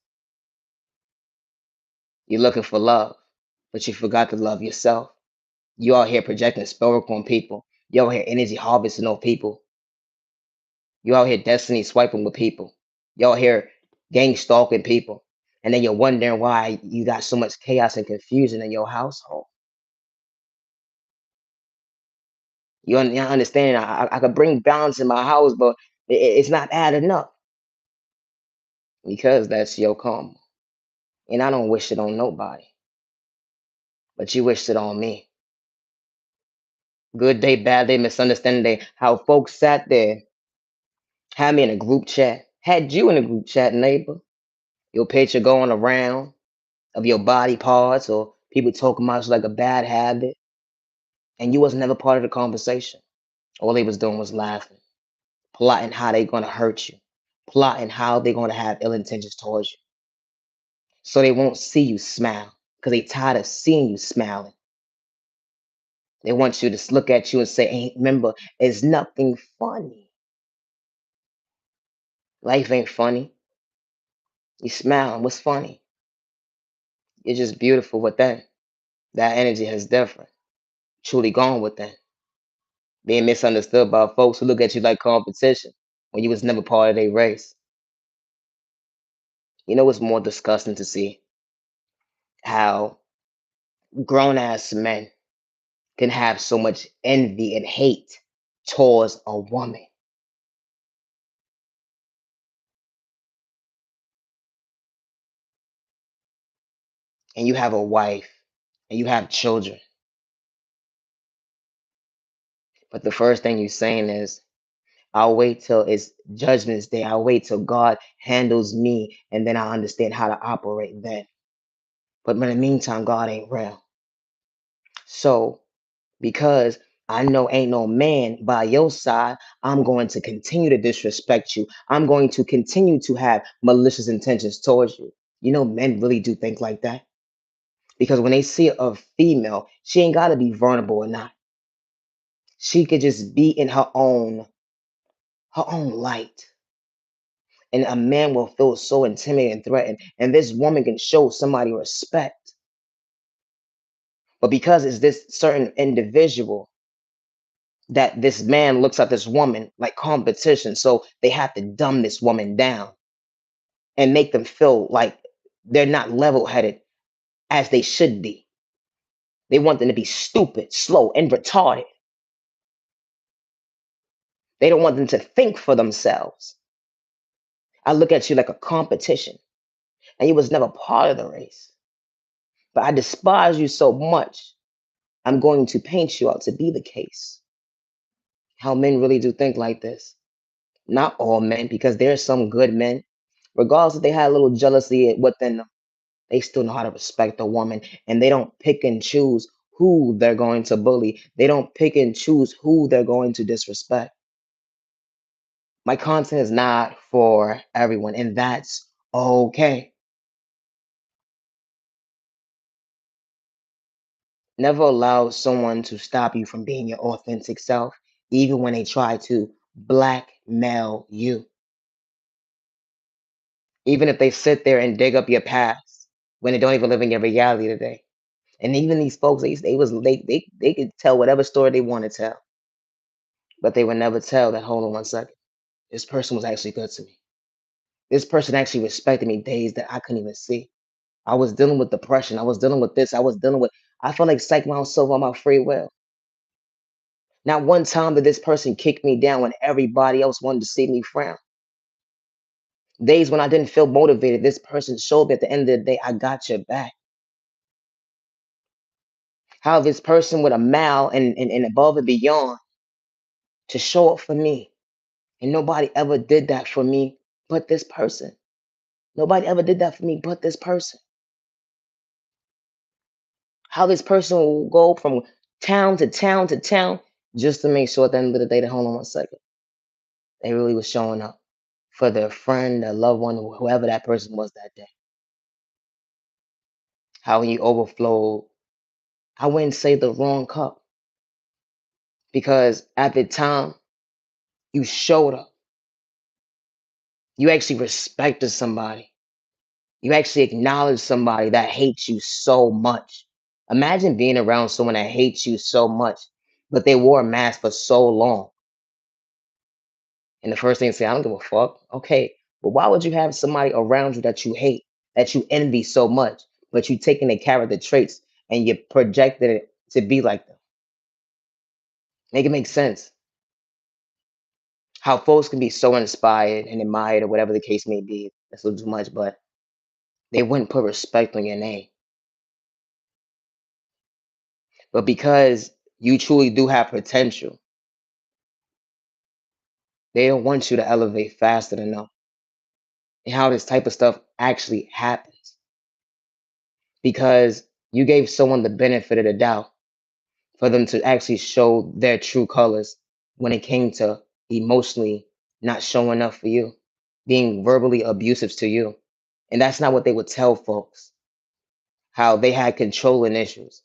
Speaker 1: You're looking for love, but you forgot to love yourself. You out here projecting spell work on people. You out here energy harvesting on people. You out here destiny swiping with people. You out here gang stalking people. And then you're wondering why you got so much chaos and confusion in your household. You understand? I could bring balance in my house, but it's not adding up because that's your karma. And I don't wish it on nobody, but you wished it on me. Good day, bad day, misunderstanding day. How folks sat there, had me in a group chat, had you in a group chat, neighbor. Your picture going around of your body parts or people talking about it's like a bad habit, and you was never part of the conversation. All they was doing was laughing, plotting how they gonna hurt you, plotting how they gonna have ill intentions towards you, so they won't see you smile because they tired of seeing you smiling. They want you to look at you and say, "Ain't remember, it's nothing funny. Life ain't funny. You smiling. What's funny? You're just beautiful within. That energy is different. Truly gone within. Being misunderstood by folks who look at you like competition when you was never part of their race. You know what's more disgusting to see? How grown ass men can have so much envy and hate towards a woman. And you have a wife and you have children. But the first thing you're saying is, I'll wait till it's judgment's day. I'll wait till God handles me and then I understand how to operate then. But in the meantime, God ain't real. So because I know ain't no man by your side, I'm going to continue to disrespect you. I'm going to continue to have malicious intentions towards you. You know, men really do think like that because when they see a female, she ain't got to be vulnerable or not. She could just be in her own light. And a man will feel so intimidated and threatened. And this woman can show somebody respect. But because it's this certain individual that this man looks at this woman like competition. So they have to dumb this woman down and make them feel like They're not level headed as they should be. They want them to be stupid, slow, and retarded. They don't want them to think for themselves. I look at you like a competition, and you was never part of the race. But I despise you so much, I'm going to paint you out to be the case. How men really do think like this. Not all men, because there are some good men, regardless if they had a little jealousy within them, they still know how to respect a woman, and they don't pick and choose who they're going to bully. They don't pick and choose who they're going to disrespect. My content is not for everyone, and that's okay. Never allow someone to stop you from being your authentic self, even when they try to blackmail you. Even if they sit there and dig up your past when they don't even live in your reality today. And even these folks, they could tell whatever story they want to tell, but they would never tell that, hold on one second, this person was actually good to me. This person actually respected me days that I couldn't even see. I was dealing with depression. I was dealing with this. I felt like psych myself on my free will. Not one time did this person kick me down when everybody else wanted to see me frown. Days when I didn't feel motivated, this person showed me at the end of the day, I got your back. How this person with a mile and above and beyond to show up for me. And nobody ever did that for me but this person. Nobody ever did that for me but this person. How this person will go from town to town to town just to make sure at the end of the day that, hold on one second, they really was showing up for their friend, their loved one, whoever that person was that day. How he overflowed. I wouldn't say the wrong cup because at the time you showed up. You actually respected somebody. You actually acknowledge somebody that hates you so much. Imagine being around someone that hates you so much, but they wore a mask for so long. And the first thing to say, I don't give a fuck. Okay, but why would you have somebody around you that you hate, that you envy so much, but you taking their character traits and you projected it to be like them? Make it make sense. How folks can be so inspired and admired or whatever the case may be. That's a little too much, but they wouldn't put respect on your name. But because you truly do have potential, they don't want you to elevate faster than them. And how this type of stuff actually happens. Because you gave someone the benefit of the doubt for them to actually show their true colors when it came to emotionally not showing up for you, being verbally abusive to you. And that's not what they would tell folks. How they had controlling issues,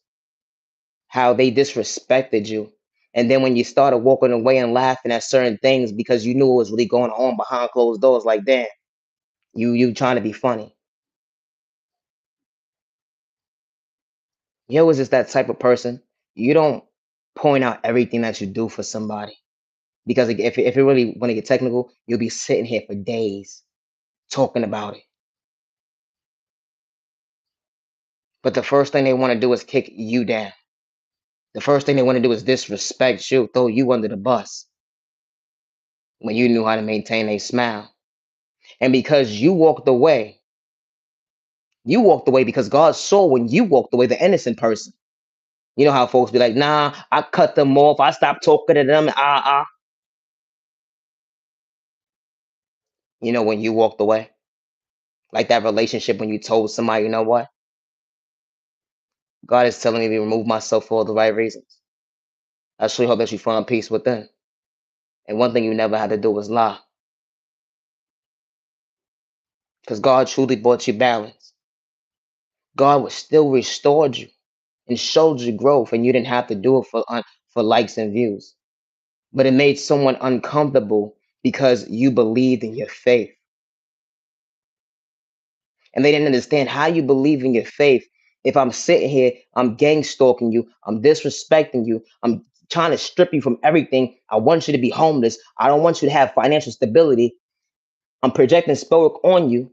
Speaker 1: how they disrespected you. And then when you started walking away and laughing at certain things because you knew what was really going on behind closed doors, like damn, you trying to be funny. You was just that type of person. You don't point out everything that you do for somebody. Because if it really want to get technical, you'll be sitting here for days talking about it. But the first thing they want to do is kick you down. The first thing they want to do is disrespect you, throw you under the bus when you knew how to maintain a smile. And because you walked away because God saw when you walked away, the innocent person. You know how folks be like, nah, I cut them off. I stopped talking to them. You know, when you walked away, like that relationship when you told somebody, you know what? God is telling me to remove myself for all the right reasons. I truly hope that you find peace within. And one thing you never had to do was lie. Because God truly brought you balance. God was still restored you and showed you growth, and you didn't have to do it for likes and views. But it made someone uncomfortable because you believed in your faith. And they didn't understand how you believe in your faith. If I'm sitting here, I'm gang stalking you, I'm disrespecting you, I'm trying to strip you from everything. I want you to be homeless. I don't want you to have financial stability. I'm projecting spell work on you.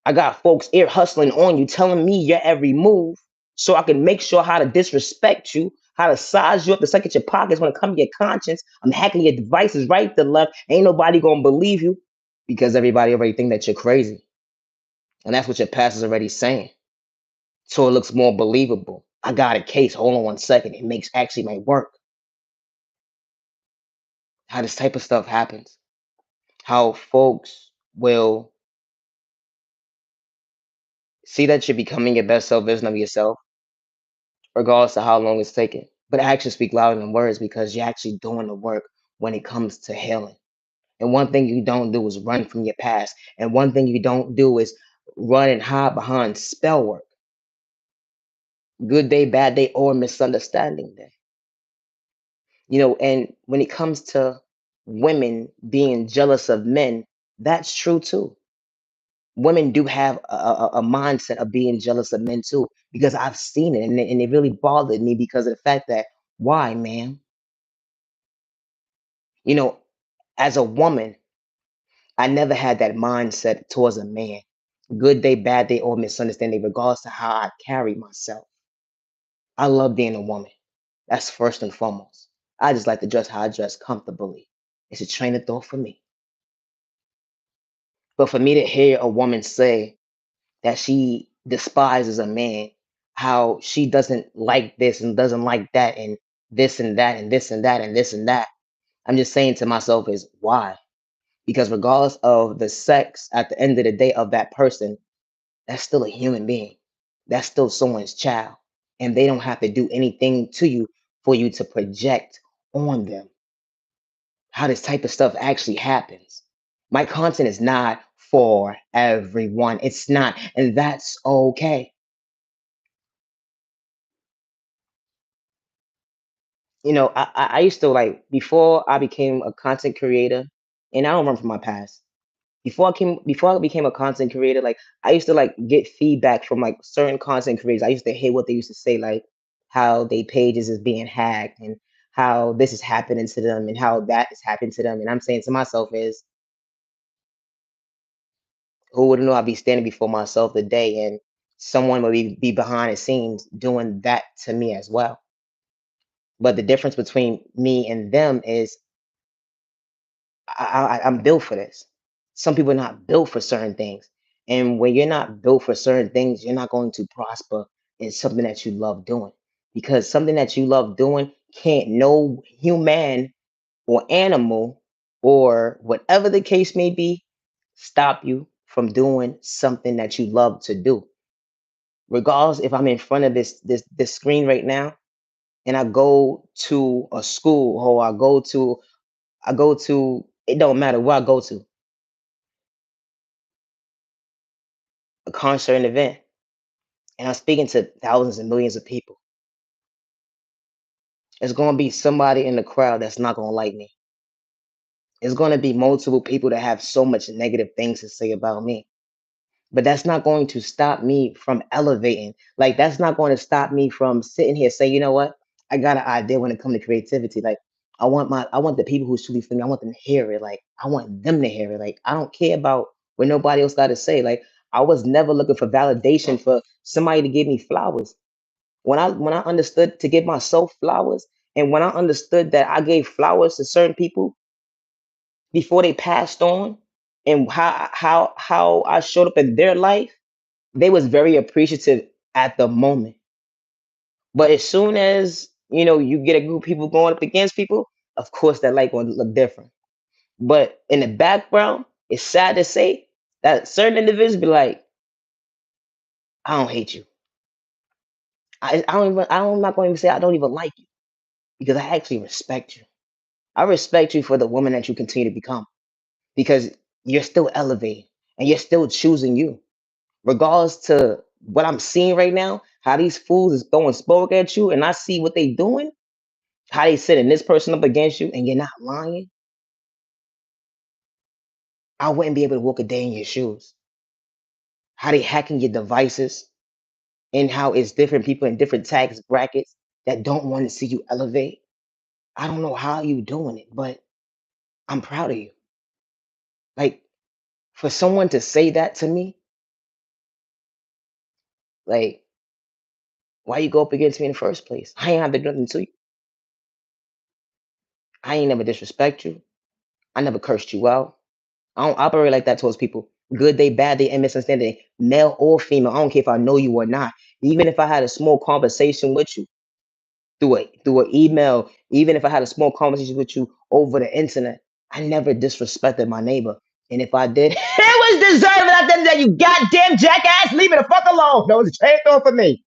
Speaker 1: I got folks ear hustling on you, telling me your every move, so I can make sure how to disrespect you, how to size you up to suck at your pockets when it comes to your conscience. I'm hacking your devices right to left. Ain't nobody gonna believe you because everybody already think that you're crazy, and that's what your past is already saying. So it looks more believable. I got a case. Hold on one second. It makes actually my work. How this type of stuff happens. How folks will see that you're becoming your best self version of yourself, regardless of how long it's taking. But actions speak louder than words because you're actually doing the work when it comes to healing. And one thing you don't do is run from your past. And one thing you don't do is run and hide behind spell work. Good day, bad day, or misunderstanding day. And when it comes to women being jealous of men, that's true too. Women do have a mindset of being jealous of men too, because I've seen it, and it really bothered me because of the fact that why, man? You know, as a woman, I never had that mindset towards a man. Good day, bad day, or misunderstanding, regardless to how I carry myself. I love being a woman. That's first and foremost. I just like to dress how I dress comfortably. It's a train of thought for me. But for me to hear a woman say that she despises a man, how she doesn't like this and doesn't like that, and this and that, and this and that, and this and that, I'm just saying to myself is why? Because regardless of the sex at the end of the day of that person, that's still a human being. That's still someone's child. And they don't have to do anything to you for you to project on them how this type of stuff actually happens. My content is not for everyone. It's not. And that's okay. I used to like before I became a content creator, and I don't run from my past. Before I became a content creator, like I used to like get feedback from like certain content creators. I used to hear what they used to say, like how their pages is being hacked and how this is happening to them and how that is happening to them. And I'm saying to myself is who would know I'd be standing before myself today and someone would be behind the scenes doing that to me as well. But the difference between me and them is I'm built for this. Some people are not built for certain things. And when you're not built for certain things, you're not going to prosper in something that you love doing. Because something that you love doing can't no human or animal or whatever the case may be stop you from doing something that you love to do. Regardless if I'm in front of this screen right now and I go to a school or I go to it don't matter where I go to, a concert, an event, and I'm speaking to thousands and millions of people. There's gonna be somebody in the crowd that's not gonna like me. There's gonna be multiple people that have so much negative things to say about me. But that's not going to stop me from elevating. Like that's not going to stop me from sitting here saying, you know what? I got an idea when it comes to creativity. Like I want the people who truly feel me, I want them to hear it. Like I want them to hear it. Like I don't care about what nobody else got to say. Like I was never looking for validation for somebody to give me flowers. When I understood to give myself flowers, and when I understood that I gave flowers to certain people before they passed on, and how I showed up in their life, they was very appreciative at the moment. But as soon as you get a group of people going up against people, of course that light going to look different. But in the background, it's sad to say that certain individuals be like, I don't hate you. I'm not going to even say I don't even like you because I actually respect you. I respect you for the woman that you continue to become because you're still elevating and you're still choosing you. Regardless to what I'm seeing right now, how these fools is throwing smoke at you, and I see what they doing, how they setting this person up against you, and you're not lying, I wouldn't be able to walk a day in your shoes. How they hacking your devices, and how it's different people in different tax brackets that don't want to see you elevate. I don't know how you doing it, but I'm proud of you. Like for someone to say that to me, Like, why you go up against me in the first place? I ain't have to do nothing to you. I ain't never disrespect you. I never cursed you out. I don't operate like that towards people. Good day, bad day, and misunderstanding, male or female. I don't care if I know you or not. Even if I had a small conversation with you through an email, even if I had a small conversation with you over the internet, I never disrespected my neighbor. And if I did, it was deserving at the end of the day. You goddamn jackass, leave me the fuck alone. That was changed off for me.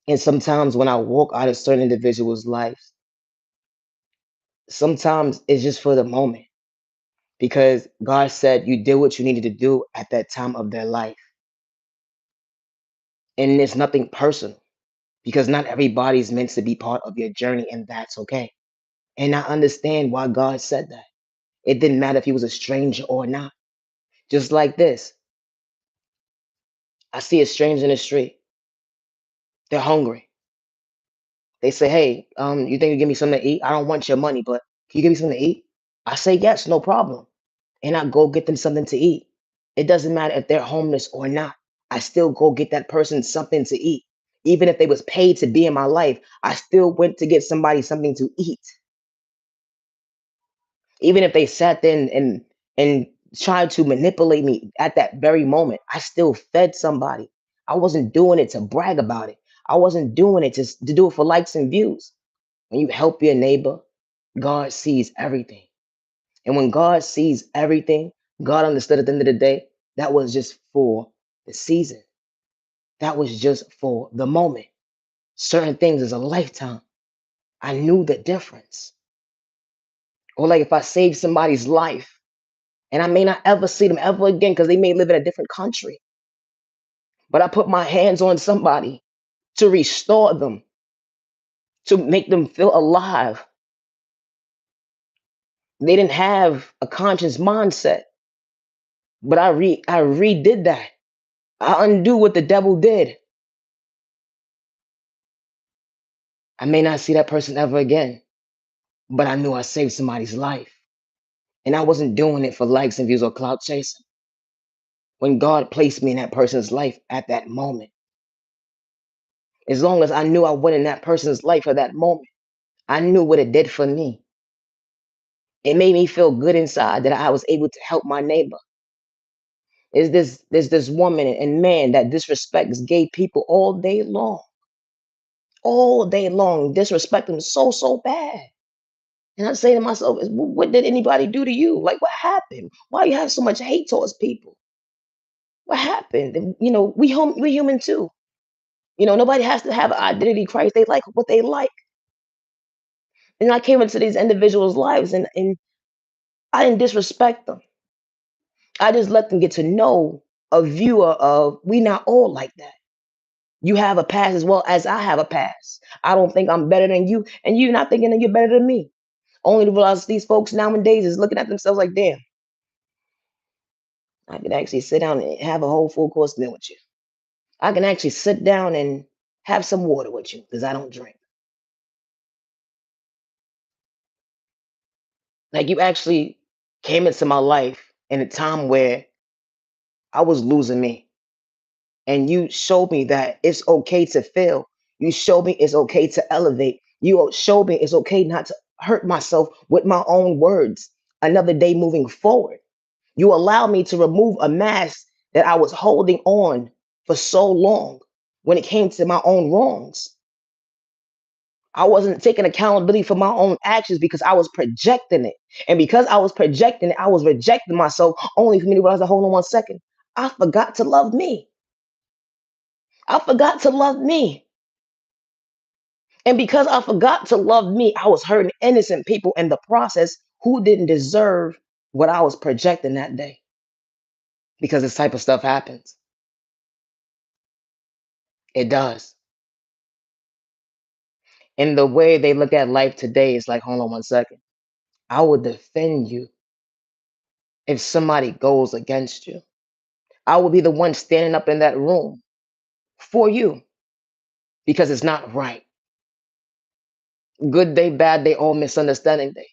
Speaker 1: And sometimes when I walk out of certain individuals' lives, sometimes it's just for the moment because God said you did what you needed to do at that time of their life. And it's nothing personal because not everybody's meant to be part of your journey, and that's okay. And I understand why God said that. It didn't matter if he was a stranger or not. Just like this, I see a stranger in the street. They're hungry. They say, "Hey, you think you give me something to eat? I don't want your money, but can you give me something to eat?" I say, "Yes, no problem." And I go get them something to eat. It doesn't matter if they're homeless or not. I still go get that person something to eat. Even if they was paid to be in my life, I still went to get somebody something to eat. Even if they sat there and tried to manipulate me at that very moment, I still fed somebody. I wasn't doing it to brag about it. I wasn't doing it to do it for likes and views. When you help your neighbor, God sees everything. And when God sees everything, God understood at the end of the day, that was just for the season. That was just for the moment. Certain things is a lifetime. I knew the difference. Or like if I save somebody's life and I may not ever see them ever again because they may live in a different country, but I put my hands on somebody to restore them, to make them feel alive. They didn't have a conscious mindset, but I redid that. I undo what the devil did. I may not see that person ever again, but I knew I saved somebody's life. And I wasn't doing it for likes and views or clout chasing. When God placed me in that person's life at that moment, as long as I knew I went in that person's life at that moment, I knew what it did for me. It made me feel good inside that I was able to help my neighbor. There's this woman and man that disrespects gay people all day long, disrespect them so bad. And I say to myself, what did anybody do to you? Like, what happened? Why you have so much hate towards people? What happened? And, we human too. Nobody has to have an identity crisis. They like what they like. And I came into these individuals' lives and I didn't disrespect them. I just let them get to know a viewer of we not all like that. You have a past as well as I have a past. I don't think I'm better than you, and you're not thinking that you're better than me. Only to realize these folks nowadays is looking at themselves like, damn, I can actually sit down and have a whole full course meal with you. I can actually sit down and have some water with you because I don't drink. Like you actually came into my life in a time where I was losing me. And you showed me that it's okay to fail. You showed me it's okay to elevate. You showed me it's okay not to hurt myself with my own words. Another day moving forward. You allowed me to remove a mask that I was holding on for so long when it came to my own wrongs. I wasn't taking accountability for my own actions because I was projecting it. And because I was projecting it, I was rejecting myself only for me to realize, hold on one second. I forgot to love me. I forgot to love me. And because I forgot to love me, I was hurting innocent people in the process who didn't deserve what I was projecting that day. Because this type of stuff happens. It does. And the way they look at life today is like, hold on one second. I will defend you if somebody goes against you. I will be the one standing up in that room for you because it's not right. Good day, bad day, or misunderstanding day.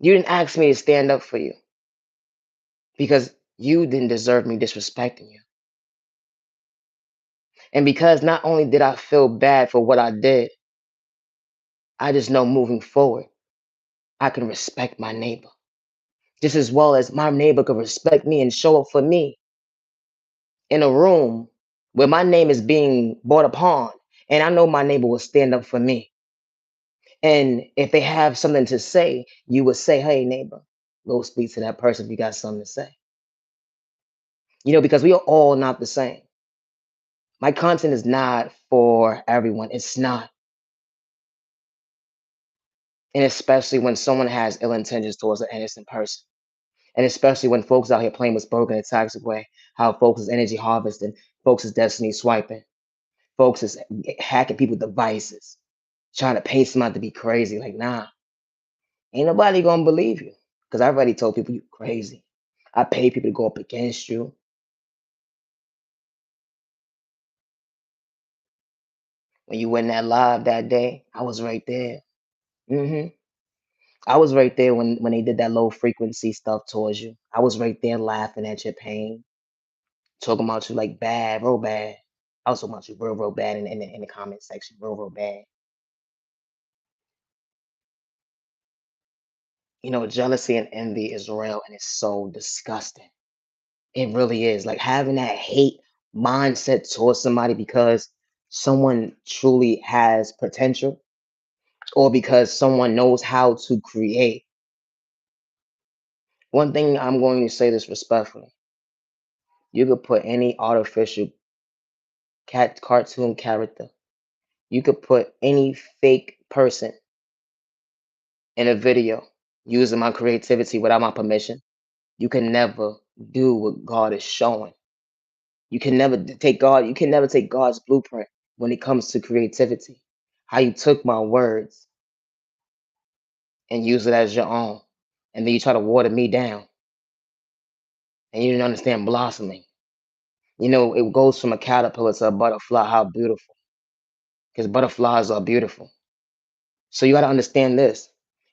Speaker 1: You didn't ask me to stand up for you because You didn't deserve me disrespecting you. And because not only did I feel bad for what I did, I just know moving forward, I can respect my neighbor just as well as my neighbor could respect me and show up for me in a room where my name is being brought upon. And I know my neighbor will stand up for me. And if they have something to say, you would say, hey, neighbor, go speak to that person if you got something to say. Because we are all not the same. My content is not for everyone. It's not. And especially when someone has ill intentions towards an innocent person. And especially when folks out here playing with spoken in a toxic way, how folks is energy harvesting, folks is destiny swiping, folks is hacking people's devices, trying to pay somebody to be crazy. Like, nah, ain't nobody gonna believe you. Because I already told people you crazy. I pay people to go up against you. When you went that live that day, I was right there. hmm I was right there when they did that low frequency stuff towards you. I was right there laughing at your pain, talking about you like bad, real bad. I was talking about you real, real bad in the comment section, real, real bad. Jealousy and envy is real and it's so disgusting. It really is. Like having that hate mindset towards somebody because someone truly has potential or because someone knows how to create. One thing I'm going to say this respectfully. You could put any artificial cartoon character. You could put any fake person in a video using my creativity without my permission. You can never do what God is showing. You can never take God's blueprint when it comes to creativity. How you took my words and use it as your own. And then you try to water me down and you didn't understand blossoming. It goes from a caterpillar to a butterfly. How beautiful. Because butterflies are beautiful. So you got to understand this.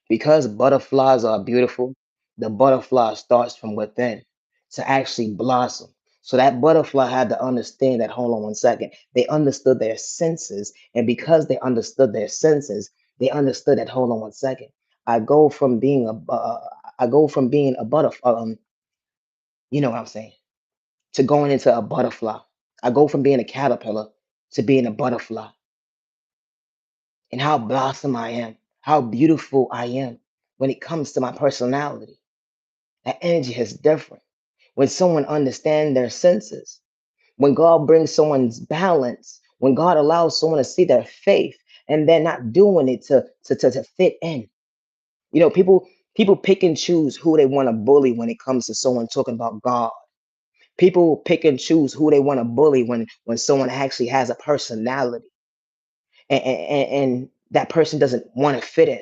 Speaker 1: Because butterflies are beautiful, the butterfly starts from within to actually blossom. So that butterfly had to understand that, hold on one second. They understood their senses. And because they understood their senses, they understood that, hold on one second. I go from being a butterfly, you know what I'm saying, to going into a butterfly. I go from being a caterpillar to being a butterfly. And how blossom I am, how beautiful I am when it comes to my personality. That energy is different. When someone understands their senses, when God brings someone's balance, when God allows someone to see their faith and they're not doing it to fit in. People pick and choose who they want to bully when it comes to someone talking about God. People pick and choose who they want to bully when someone actually has a personality and that person doesn't want to fit in.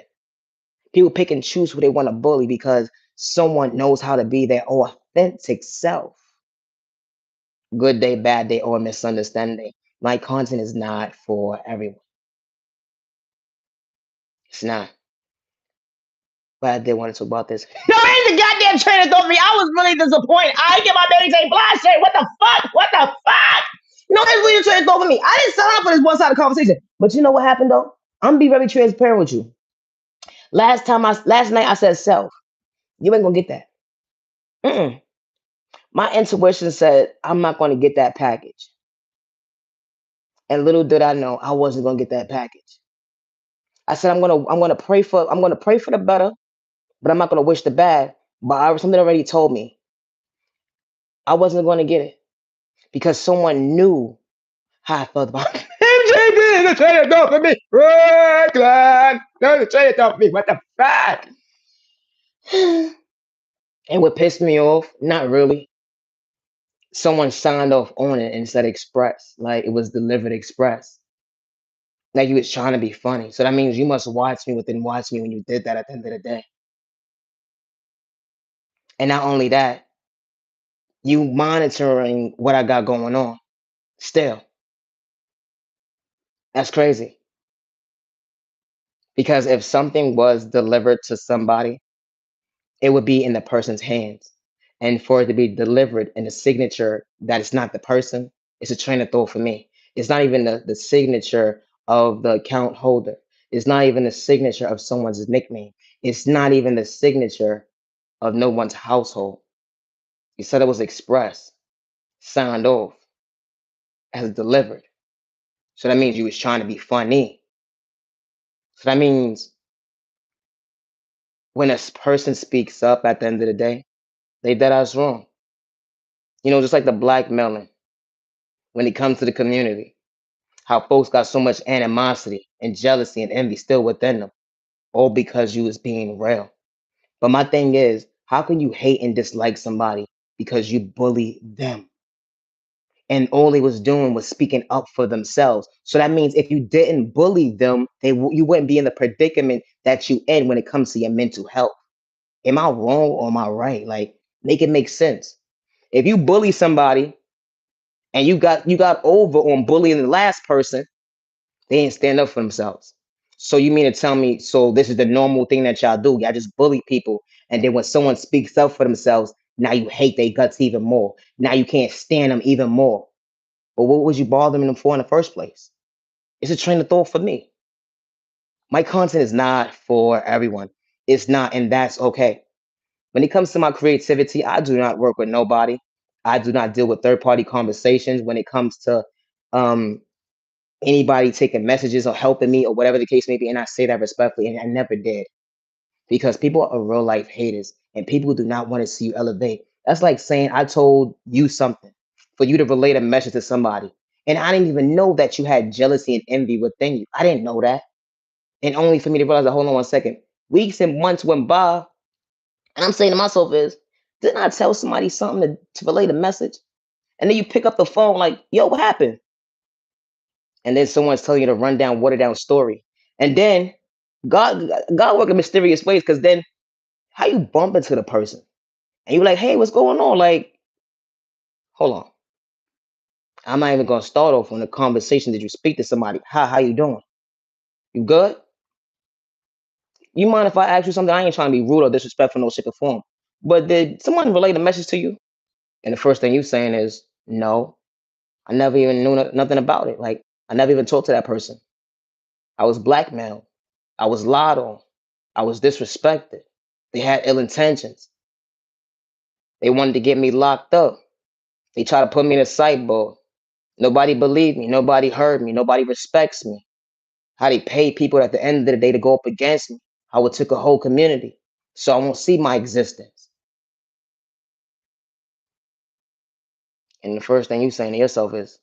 Speaker 1: People pick and choose who they want to bully because someone knows how to be their authentic self. Good day, bad day, or misunderstanding. My content is not for everyone. It's not. But I did want to talk about this. No, ain't the goddamn train of thought me. I was really disappointed. I didn't get my baby J.Blige shirt. What the fuck? What the fuck? That's really the train of thought for me. I didn't sign up for this one-sided conversation. But you know what happened though? I'm gonna be very transparent with you. Last night I said self. You ain't gonna get that. Mm-mm. My intuition said I'm not gonna get that package. And little did I know I wasn't gonna get that package. I said I'm gonna pray for the better, but I'm not gonna wish the bad. But something already told me I wasn't gonna get it because someone knew how I felt about it. MJ did trying to talk for me. Right, Glenn. No, trying to talk for me. What the fuck? And what pissed me off, not really. Someone signed off on it and said express, like it was delivered express. Like you was trying to be funny. So that means you must watch me within watch me when you did that at the end of the day. And not only that, you monitoring what I got going on. Still, that's crazy. Because if something was delivered to somebody, it would be in the person's hands. And for it to be delivered in a signature that is not the person, it's a train of thought for me. It's not even the signature of the account holder. It's not even the signature of someone's nickname. It's not even the signature of no one's household. You said it was expressed, signed off, as delivered. So that means you was trying to be funny. So that means when a person speaks up at the end of the day, they dead ass wrong. You know, just like the blackmailing when it comes to the community, how folks got so much animosity and jealousy and envy still within them, all because you was being real. But my thing is, how can you hate and dislike somebody because you bully them? And all they was doing was speaking up for themselves. So that means if you didn't bully them, you wouldn't be in the predicament that you in when it comes to your mental health. Am I wrong or am I right? Like, make it make sense. If you bully somebody and you got over on bullying the last person, they didn't stand up for themselves. So you mean to tell me, so this is the normal thing that y'all do? Y'all just bully people, and then when someone speaks up for themselves, now you hate their guts even more. Now you can't stand them even more. But what was you bothering them for in the first place? It's a train of thought for me. My content is not for everyone. It's not, and that's okay. When it comes to my creativity, I do not work with nobody. I do not deal with third party conversations when it comes to um, anybody taking messages or helping me or whatever the case may be. And I say that respectfully, and I never did because people are real life haters and people do not want to see you elevate. That's like saying I told you something for you to relate a message to somebody. And I didn't even know that you had jealousy and envy within you. I didn't know that. And only for me to realize that, hold on one second. Weeks and months went by, and I'm saying to myself is, didn't I tell somebody something to relate a message? And then you pick up the phone like, yo, what happened? And then someone's telling you to run down, water down story. And then God work in mysterious ways because then how you bump into the person and you're like, hey, what's going on? Like, hold on. I'm not even gonna start off on the conversation. Did you speak to somebody? How you doing? You good? You mind if I ask you something? I ain't trying to be rude or disrespectful, no shape or form. But did someone relate a message to you? And the first thing you saying is, no, I never even knew nothing about it. Like, I never even talked to that person. I was blackmailed. I was lied on. I was disrespected. They had ill intentions. They wanted to get me locked up. They tried to put me in a sideboard. Nobody believed me. Nobody heard me. Nobody respects me. How they paid people at the end of the day to go up against me. How it took a whole community. So I won't see my existence. And the first thing you saying to yourself is,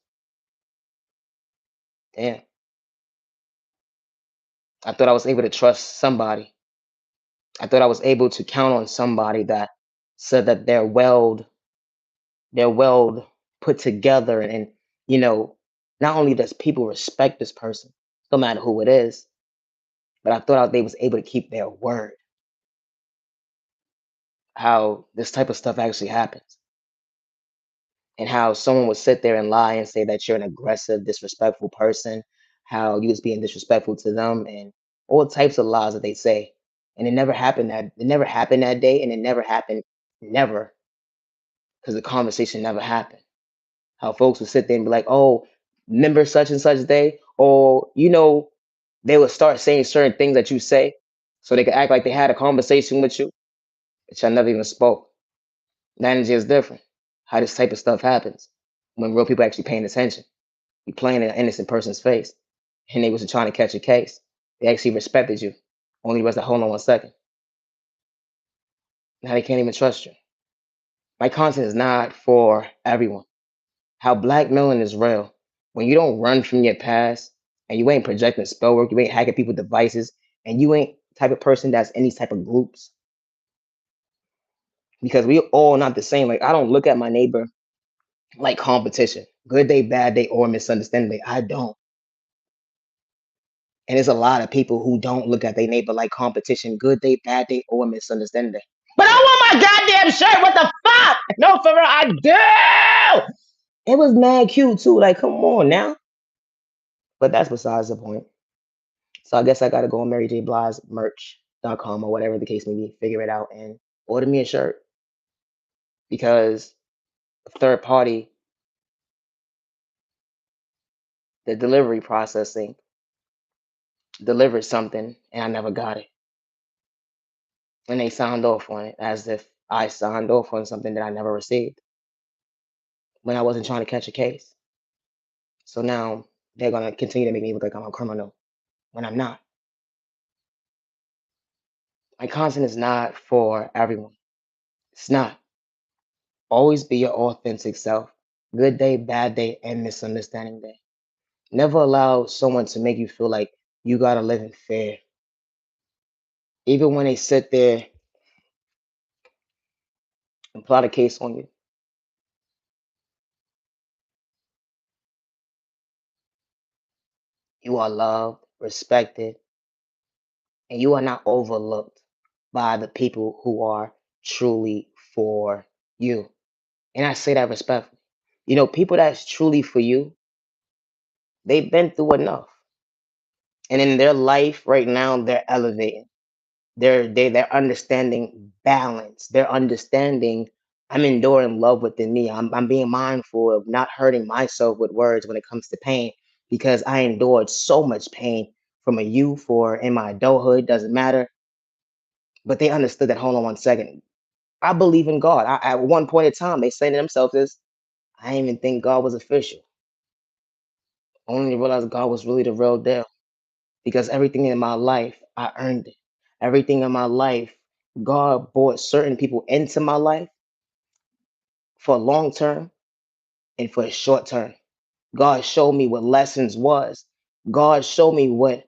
Speaker 1: damn, I thought I was able to trust somebody. I thought I was able to count on somebody that said that they're well put together and you know, not only does people respect this person, no matter who it is, but I thought they was able to keep their word. How this type of stuff actually happens. And how someone would sit there and lie and say that you're an aggressive, disrespectful person, how you was being disrespectful to them, and all types of lies that they say. And it never happened that day, and it never happened never because the conversation never happened. How folks would sit there and be like, "Oh, remember such and such day," or they would start saying certain things that you say, so they could act like they had a conversation with you, which I never even spoke. The energy is different. How this type of stuff happens when real people actually paying attention. You playing in an innocent person's face, and they wasn't trying to catch a case. They actually respected you. Only was like, hold on one second. Now they can't even trust you. My content is not for everyone. How blackmailing is real. When you don't run from your past and you ain't projecting spell work, you ain't hacking people's devices, and you ain't the type of person that's in these type of groups. Because we all not the same. Like I don't look at my neighbor like competition. Good day, bad day, or misunderstanding day. I don't. And there's a lot of people who don't look at their neighbor like competition. Good day, bad day, or misunderstanding day. But I want my goddamn shirt. What the fuck? No, for real, I do. It was mad cute too. Like, come on now. But that's besides the point. So I guess I gotta go on MaryJBligeMerch.com or whatever the case may be, figure it out and order me a shirt. because a third party, the delivery processing, delivered something and I never got it. And they signed off on it as if I signed off on something that I never received when I wasn't trying to catch a case. So now they're going to continue to make me look like I'm a criminal when I'm not. My content is not for everyone. It's not. Always be your authentic self. Good day, bad day, and misunderstanding day. Never allow someone to make you feel like you gotta live in fear. Even when they sit there and plot a case on you, you are loved, respected, and you are not overlooked by the people who are truly for you. And I say that respectfully. You know, people that's truly for you, they've been through enough. And in their life right now, they're elevating. They're understanding balance. They're understanding I'm enduring love within me. I'm being mindful of not hurting myself with words when it comes to pain because I endured so much pain from a youth or in my adulthood, doesn't matter. But they understood that, hold on one second. I believe in God. At one point in time, they say to themselves is, I didn't even think God was official. Only to realize God was really the real deal. Because everything in my life, I earned it. Everything in my life, God brought certain people into my life for long term and for a short term. God showed me what lessons was. God showed me what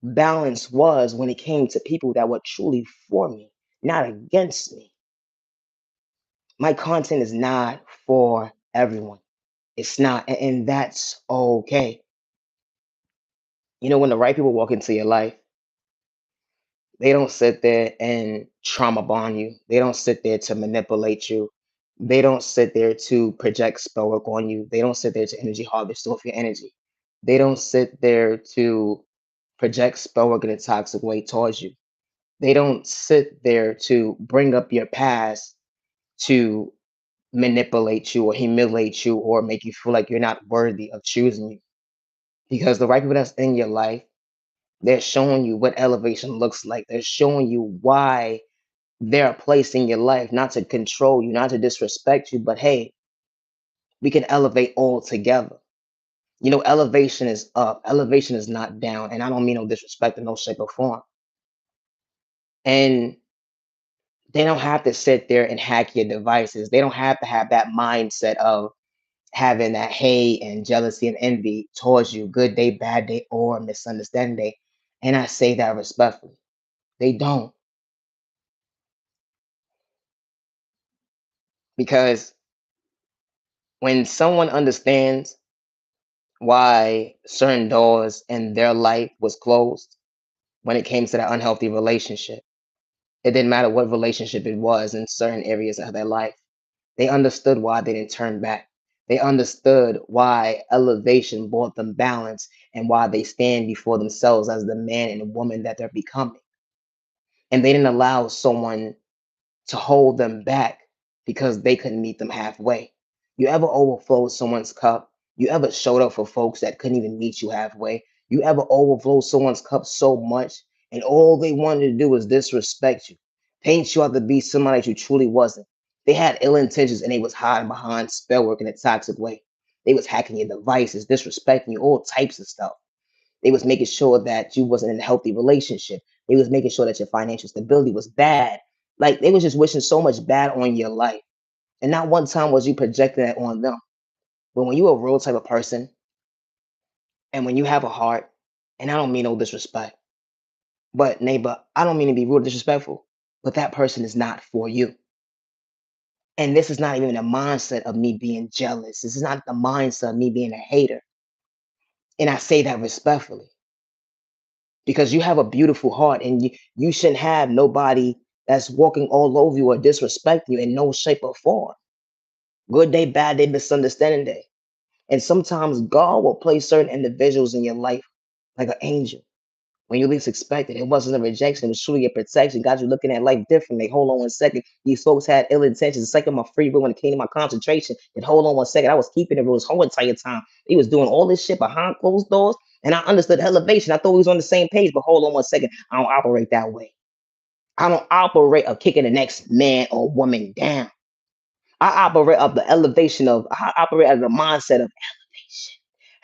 Speaker 1: balance was when it came to people that were truly for me, not against me. My content is not for everyone. It's not, and that's okay. You know, when the right people walk into your life, they don't sit there and trauma bond you. They don't sit there to manipulate you. They don't sit there to project spell work on you. They don't sit there to energy harvest off your energy. They don't sit there to project spell work in a toxic way towards you. They don't sit there to bring up your past to manipulate you or humiliate you or make you feel like you're not worthy of choosing you. Because the right people that's in your life, they're showing you what elevation looks like. They're showing you why they're a place in your life, not to control you, not to disrespect you, but hey, we can elevate all together. You know, elevation is up, elevation is not down. And I don't mean no disrespect in no shape or form. And they don't have to sit there and hack your devices. They don't have to have that mindset of having that hate and jealousy and envy towards you, good day, bad day, or misunderstanding day. And I say that respectfully. They don't, because when someone understands why certain doors in their life was closed when it came to that unhealthy relationship. It didn't matter what relationship it was in certain areas of their life. They understood why they didn't turn back. They understood why elevation brought them balance and why they stand before themselves as the man and woman that they're becoming. And they didn't allow someone to hold them back because they couldn't meet them halfway. You ever overflowed someone's cup? You ever showed up for folks that couldn't even meet you halfway? You ever overflowed someone's cup so much and all they wanted to do was disrespect you, paint you out to be somebody that you truly wasn't? They had ill intentions and they was hiding behind spell work in a toxic way. They was hacking your devices, disrespecting you, all types of stuff. They was making sure that you wasn't in a healthy relationship. They was making sure that your financial stability was bad. Like they was just wishing so much bad on your life. And not one time was you projecting that on them. But when you a real type of person and when you have a heart, and I don't mean no disrespect, but neighbor, I don't mean to be rude or disrespectful, but that person is not for you. And this is not even a mindset of me being jealous. This is not the mindset of me being a hater. And I say that respectfully, because you have a beautiful heart and you shouldn't have nobody that's walking all over you or disrespecting you in no shape or form. Good day, bad day, misunderstanding day. And sometimes God will place certain individuals in your life like an angel. When you least expect it. It wasn't a rejection, it was truly a protection. Got you looking at life differently. Hold on one second. These folks had ill intentions. It's like in my free will when it came to my concentration. And hold on one second. I was keeping the rules whole entire time. He was doing all this shit behind closed doors. And I understood elevation. I thought we was on the same page, but hold on one second. I don't operate that way. I don't operate of kicking the next man or woman down. I operate of the elevation of, I operate as the mindset of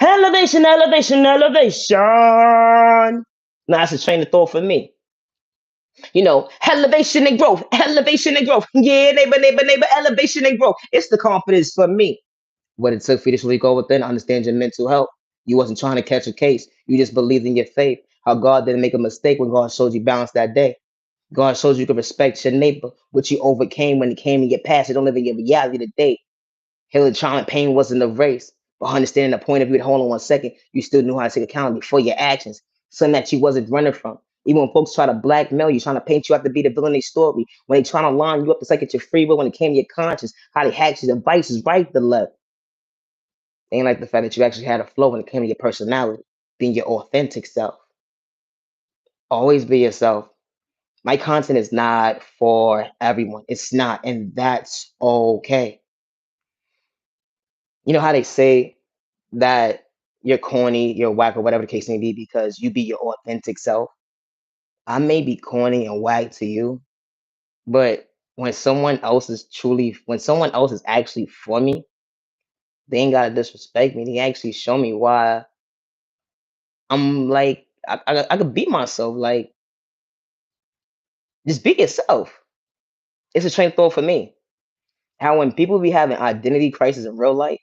Speaker 1: elevation, elevation, elevation, elevation. Now that's a train of thought for me. Elevation and growth, elevation and growth. Yeah, neighbor, neighbor, neighbor, elevation and growth. It's the confidence for me. What it took for you to really go within, understand your mental health. You wasn't trying to catch a case. You just believed in your faith. How God didn't make a mistake when God showed you balance that day. God shows you can respect your neighbor, which you overcame when it came to get past it. Don't live in your reality today. Healing trauma and pain wasn't a race. But understanding the point of view, hold on one second, you still knew how to take accountability for your actions. Something that you wasn't running from. Even when folks try to blackmail you, trying to paint you out to be the villain of their story, when they trying to line you up, it's like it's your free will when it came to your conscience, how they hacked your devices right to left. They ain't like the fact that you actually had a flow when it came to your personality, being your authentic self. Always be yourself. My content is not for everyone. It's not, and that's okay. You know how they say that you're corny, you're whack, or whatever the case may be, because you be your authentic self. I may be corny and whack to you, but when someone else is actually for me, they ain't gotta disrespect me. They actually show me why I'm like I could be myself. Like just be yourself. It's a train of thought for me. How when people be having identity crisis in real life,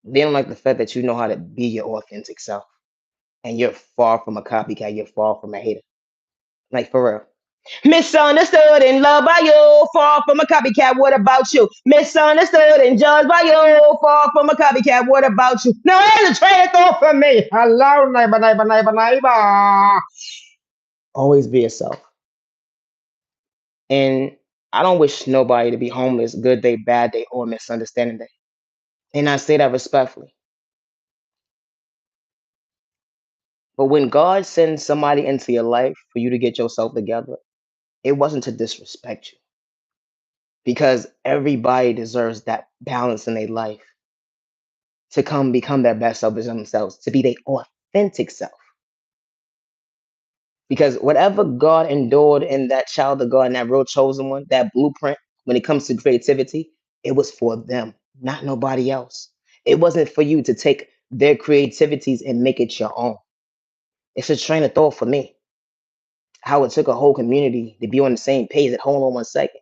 Speaker 1: they don't like the fact that you know how to be your authentic self, and you're far from a copycat. You're far from a hater. Like for real. Misunderstood and loved by you, far from a copycat. What about you? Misunderstood and judged by you, far from a copycat. What about you? No, there's a train of thought for me. Hello, neighbor, neighbor, neighbor, neighbor. Always be yourself. And I don't wish nobody to be homeless, good day, bad day, or misunderstanding day. And I say that respectfully. But when God sends somebody into your life for you to get yourself together, it wasn't to disrespect you because everybody deserves that balance in their life to come become their best self themselves, to be their authentic self. Because whatever God endured in that child of God and that real chosen one, that blueprint, when it comes to creativity, it was for them, not nobody else. It wasn't for you to take their creativities and make it your own. It's a train of thought for me. How it took a whole community to be on the same page at hold on one second.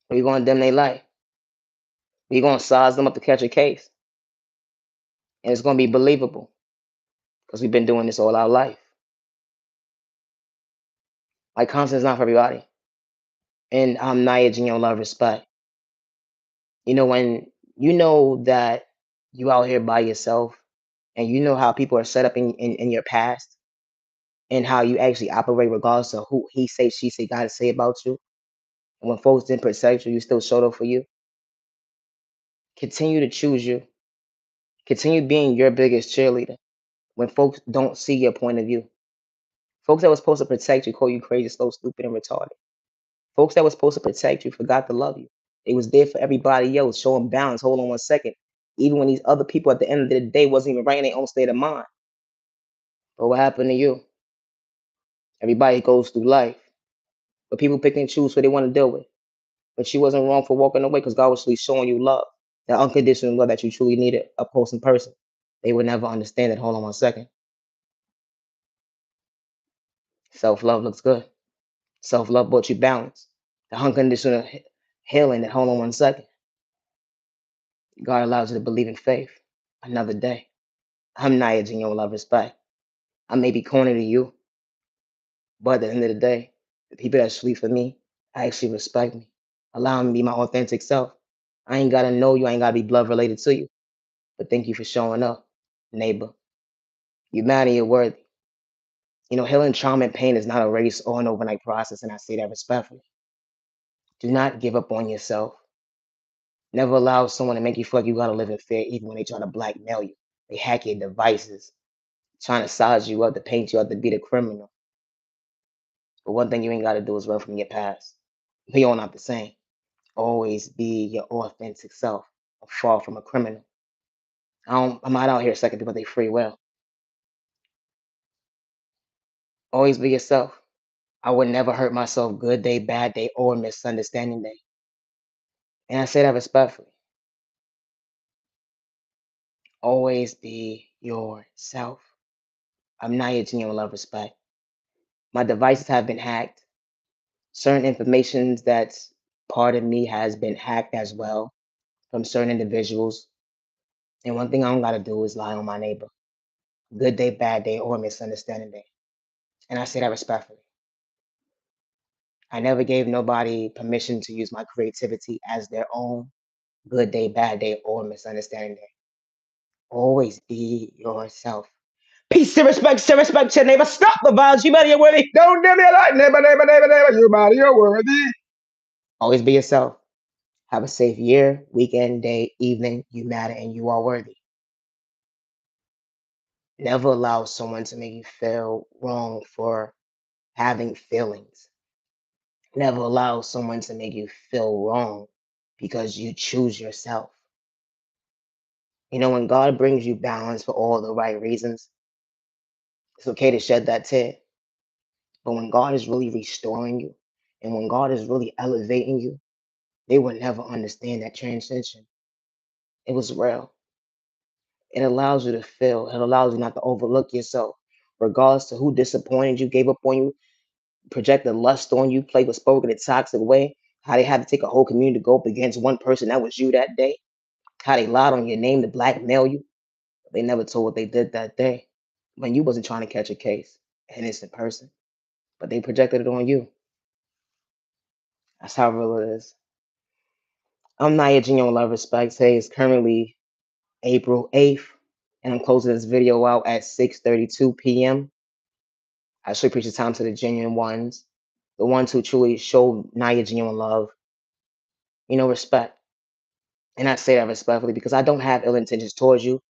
Speaker 1: We're going to dim their life. We're going to size them up to catch a case. And it's going to be believable because we've been doing this all our life. Like content is not for everybody. And I'm not edging your love respect. When you know that you out here by yourself and you know how people are set up in your past and how you actually operate regardless of who he say, she say, gotta say about you. And when folks didn't protect you, you still showed up for you. Continue to choose you. Continue being your biggest cheerleader when folks don't see your point of view. Folks that was supposed to protect you call you crazy, slow, stupid, and retarded. Folks that was supposed to protect you forgot to love you. They was there for everybody else, showing balance. Hold on one second. Even when these other people at the end of the day wasn't even right in their own state of mind. But what happened to you? Everybody goes through life. But people pick and choose who they want to deal with. But she wasn't wrong for walking away because God was really showing you love. That unconditional love that you truly needed up close in person. They would never understand it. Hold on one second. Self-love looks good. Self-love brought you balance. The unconditional healing that hold on one second. God allows you to believe in faith. Another day. I'm not edging your love respect. I may be corny to you, but at the end of the day, the people that sleep for me actually respect me, allowing me to be my authentic self. I ain't gotta know you, I ain't gotta be blood related to you. But thank you for showing up, neighbor. Humanity, you're worthy. Healing trauma and pain is not a race or an overnight process, and I say that respectfully. Do not give up on yourself. Never allow someone to make you feel like you gotta live in fear, even when they try to blackmail you. They hack your devices. trying to size you up, to paint you up, to be the criminal. But one thing you ain't got to do is run from your past. We all not the same. Always be your authentic self. Far from a criminal. I'm not out here sucking people they free will. Always be yourself. I would never hurt myself good day, bad day, or misunderstanding day. And I say that respectfully. Always be yourself. I'm not your genuine love respect. My devices have been hacked. Certain information that's part of me has been hacked as well from certain individuals. And one thing I don't gotta do is lie on my neighbor. Good day, bad day, or misunderstanding day. And I say that respectfully. I never gave nobody permission to use my creativity as their own good day, bad day, or misunderstanding day. Always be yourself. Peace and respect to your neighbor. Stop the violence. You better, you're worthy. Don't give me a light. Neighbor. You better, you're worthy. Always be yourself. Have a safe year, weekend, day, evening. You matter and you are worthy. Never allow someone to make you feel wrong for having feelings. Never allow someone to make you feel wrong because you choose yourself. You know, when God brings you balance for all the right reasons, it's okay to shed that tear. But when God is really restoring you and when God is really elevating you, they will never understand that transition. It was real. It allows you to feel, it allows you not to overlook yourself, regardless to who disappointed you, gave up on you, projected lust on you, played with spoken in a toxic way, how they had to take a whole community to go up against one person that was you that day, how they lied on your name to blackmail you. They never told what they did that day when you wasn't trying to catch a case, an innocent person, but they projected it on you. That's how real it is. I'm Naya Genuine Love Respect. Today is currently April 8th, and I'm closing this video out at 6:32 p.m. I should appreciate time to the genuine ones, the ones who truly show Naya genuine love, respect. And I say that respectfully because I don't have ill intentions towards you.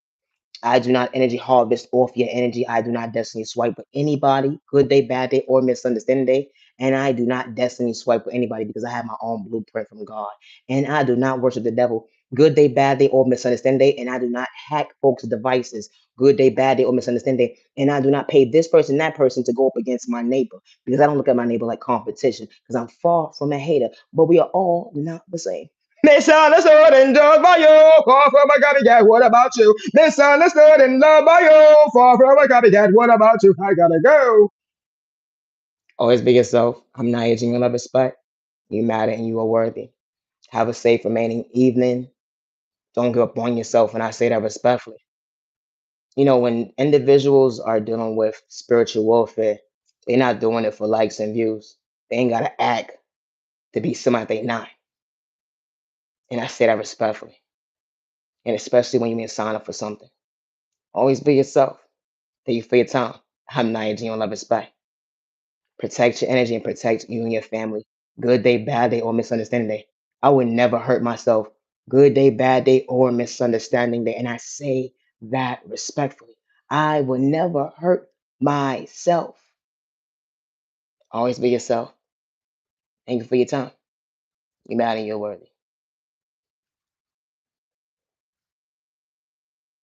Speaker 1: I do not energy harvest off your energy. I do not destiny swipe with anybody, good day, bad day, or misunderstanding day. And I do not destiny swipe with anybody because I have my own blueprint from God. And I do not worship the devil, good day, bad day, or misunderstanding day. And I do not hack folks' devices, good day, bad day, or misunderstanding day. And I do not pay this person, that person to go up against my neighbor because I don't look at my neighbor like competition because I'm far from a hater. But we are all not the same. Misunderstood and judged by you. Far from a copycat. What about you? Misunderstood and loved by you. Far from a copycat. What about you? I gotta go. Always be yourself. I'm not aging your love respect. You matter and you are worthy. Have a safe remaining evening. Don't give up on yourself. And I say that respectfully. When individuals are dealing with spiritual warfare, they're not doing it for likes and views. They ain't gotta act to be somebody they not. And I say that respectfully. And especially when you mean sign up for something. Always be yourself. Thank you for your time. I'm Naya G on Love Respect. Protect your energy and protect you and your family. Good day, bad day, or misunderstanding day. I would never hurt myself. Good day, bad day, or misunderstanding day. And I say that respectfully. I will never hurt myself. Always be yourself. Thank you for your time. You're mad and you're worthy.